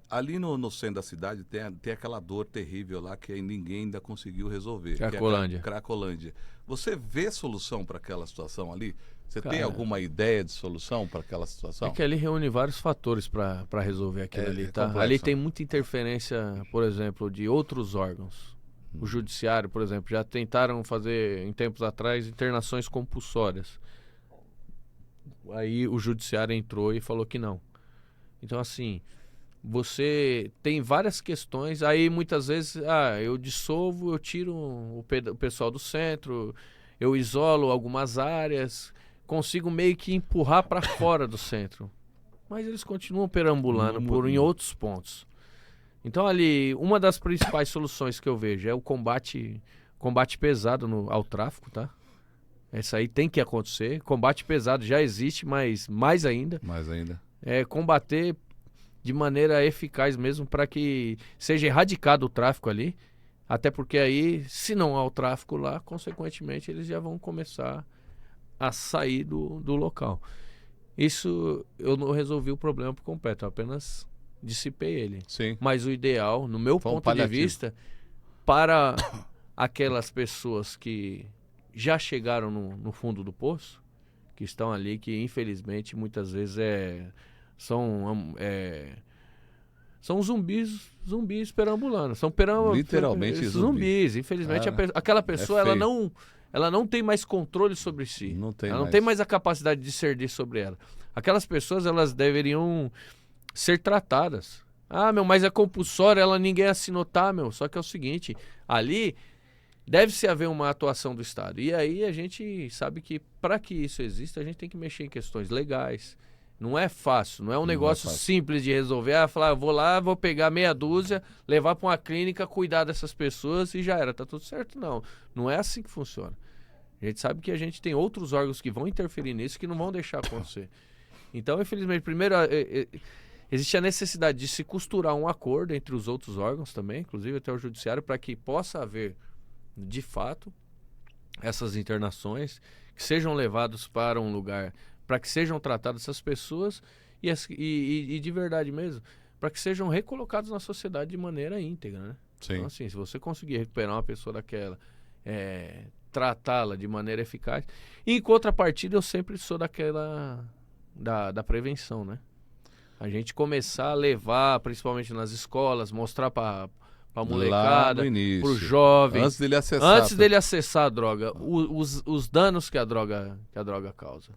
Ali no centro da cidade tem aquela dor terrível lá que ninguém ainda conseguiu resolver. Cracolândia. Que é a Cracolândia. Você vê solução para aquela situação ali? Você Cara, tem alguma ideia de solução para aquela situação? É que ali reúne vários fatores para resolver aquilo ali, tá? complexo. Ali tem muita interferência, por exemplo, de outros órgãos. O judiciário, por exemplo, já tentaram fazer, em tempos atrás, internações compulsórias. Aí o judiciário entrou e falou que não. Então, assim, você tem várias questões. Aí, muitas vezes, eu dissolvo, eu tiro o pessoal do centro, eu isolo algumas áreas, consigo meio que empurrar para fora do centro. Mas eles continuam perambulando em outros pontos. Então, ali, uma das principais soluções que eu vejo é o combate pesado ao tráfico, tá? Essa aí tem que acontecer. Combate pesado já existe, mas mais ainda. Mais ainda. É combater de maneira eficaz mesmo para que seja erradicado o tráfico ali. Até porque aí, se não há o tráfico lá, consequentemente, eles já vão começar a sair do local. Isso eu não resolvi o problema por completo, eu apenas dissipei ele. Sim. Mas o ideal, no meu Foi um ponto de paliativo. vista, para aquelas pessoas que já chegaram no fundo do poço, que estão ali, que infelizmente muitas vezes são zumbis perambulando. São Literalmente zumbis. Infelizmente, aquela pessoa ela não tem mais controle sobre si. Ela não tem mais a capacidade de discernir sobre ela. Aquelas pessoas, elas deveriam ser tratadas. Mas é compulsório, ninguém assinou, Só que é o seguinte, ali deve-se haver uma atuação do Estado. E aí a gente sabe que para que isso exista, a gente tem que mexer em questões legais. Não é fácil, não é um negócio simples de resolver. Falar, eu vou lá, vou pegar meia dúzia, levar para uma clínica, cuidar dessas pessoas e já era, tá tudo certo. Não é assim que funciona. A gente sabe que a gente tem outros órgãos que vão interferir nisso, que não vão deixar acontecer. Então, infelizmente, primeiro, existe a necessidade de se costurar um acordo entre os outros órgãos também, inclusive até o judiciário, para que possa haver, de fato, essas internações, que sejam levados para um lugar, para que sejam tratadas essas pessoas e de verdade mesmo, para que sejam recolocados na sociedade de maneira íntegra, né? Sim. Então, assim, se você conseguir recuperar uma pessoa daquela, tratá-la de maneira eficaz. E em contrapartida, eu sempre sou daquela da prevenção, né? A gente começar a levar, principalmente nas escolas, mostrar para a Lá molecada, no início. para o jovem, Antes dele acessar. antes dele acessar a droga, os danos que a droga causa,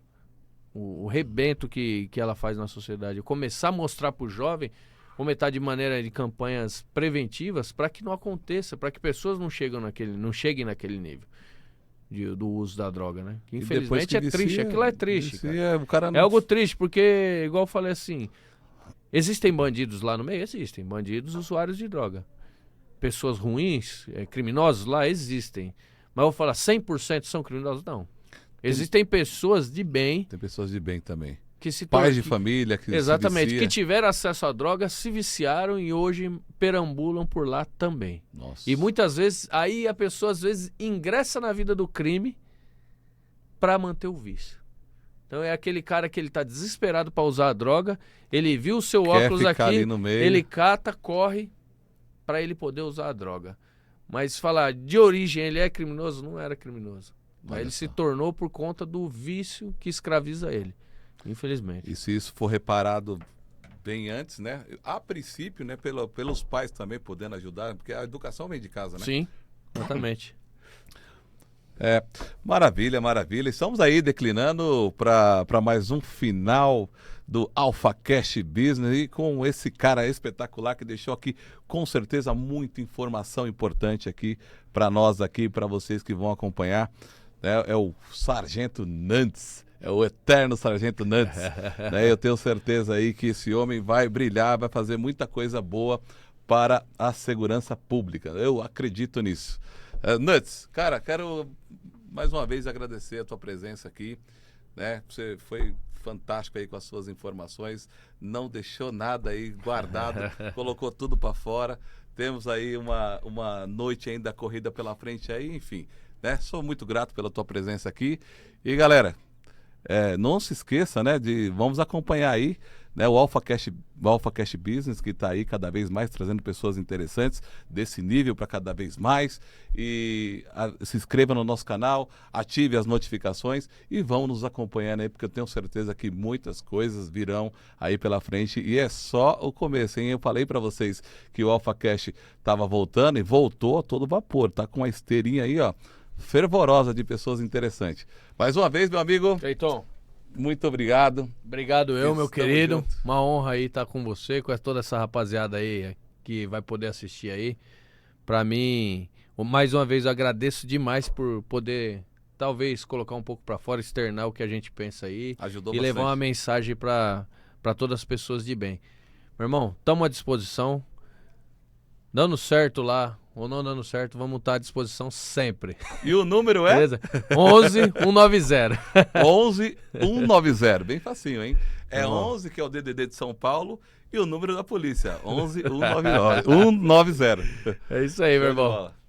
o rebento que ela faz na sociedade. Eu começar a mostrar para o jovem, aumentar de maneira de campanhas preventivas para que não aconteça, para que pessoas não cheguem naquele nível do uso da droga, né? Que, infelizmente triste, aquilo é triste, cara. O cara não... É algo triste, porque, igual eu falei assim, existem bandidos lá no meio? Existem. Bandidos usuários de droga. Pessoas ruins, criminosos lá? Existem. Mas eu vou falar, 100% são criminosos? Não. Existem pessoas de bem... Tem pessoas de bem também. Que se Pais de família que exatamente, se que tiveram acesso à droga, se viciaram e hoje perambulam por lá também. Nossa. E muitas vezes, aí a pessoa às vezes ingressa na vida do crime para manter o vício. Então é aquele cara que ele tá desesperado para usar a droga, ele viu o seu Quer óculos ficar aqui, ali no meio. ele cata, corre para ele poder usar a droga. Mas falar de origem ele é criminoso, não era criminoso. Mas ele se tornou por conta do vício que escraviza ele. Infelizmente. E se isso for reparado bem antes, né? A princípio, né? Pelos pais também podendo ajudar, porque a educação vem de casa, né? Sim, exatamente. Maravilha, maravilha. Estamos aí declinando para mais um final do Alpha Cash Business e com esse cara espetacular que deixou aqui com certeza muita informação importante aqui para nós aqui, para vocês que vão acompanhar. É o Sargento Nantes. É o eterno Sargento Nantes. Né? Eu tenho certeza aí que esse homem vai brilhar, vai fazer muita coisa boa para a segurança pública. Eu acredito nisso. Nantes, cara, quero mais uma vez agradecer a tua presença aqui. Né? Você foi fantástico aí com as suas informações, não deixou nada aí guardado, colocou tudo para fora. Temos aí uma noite ainda corrida pela frente aí, enfim. Né? Sou muito grato pela tua presença aqui. E galera, não se esqueça, né, vamos acompanhar aí, né, o Alpha Cash Business, que está aí cada vez mais trazendo pessoas interessantes desse nível para cada vez mais. E se inscreva no nosso canal, ative as notificações e vão nos acompanhando aí, porque eu tenho certeza que muitas coisas virão aí pela frente e é só o começo, hein? Eu falei para vocês que o Alpha Cash estava voltando e voltou a todo vapor, tá com uma esteirinha aí, ó, fervorosa de pessoas interessantes. Mais uma vez, meu amigo. Cleiton, muito obrigado. Obrigado meu Estamos querido. juntos. Uma honra aí estar com você, com toda essa rapaziada aí que vai poder assistir aí. Pra mim, mais uma vez eu agradeço demais por poder, talvez, colocar um pouco pra fora, externar o que a gente pensa aí. Ajudou e bastante. levar uma mensagem pra todas as pessoas de bem. Meu irmão, estamos à disposição. Dando certo lá ou não dando certo, vamos estar à disposição sempre. E o número é? Beleza? 11-190. 11-190. Bem facinho, hein? É Bom. 11, que é o DDD de São Paulo, e o número da polícia. 11-190. É isso aí, meu Show de irmão. bola.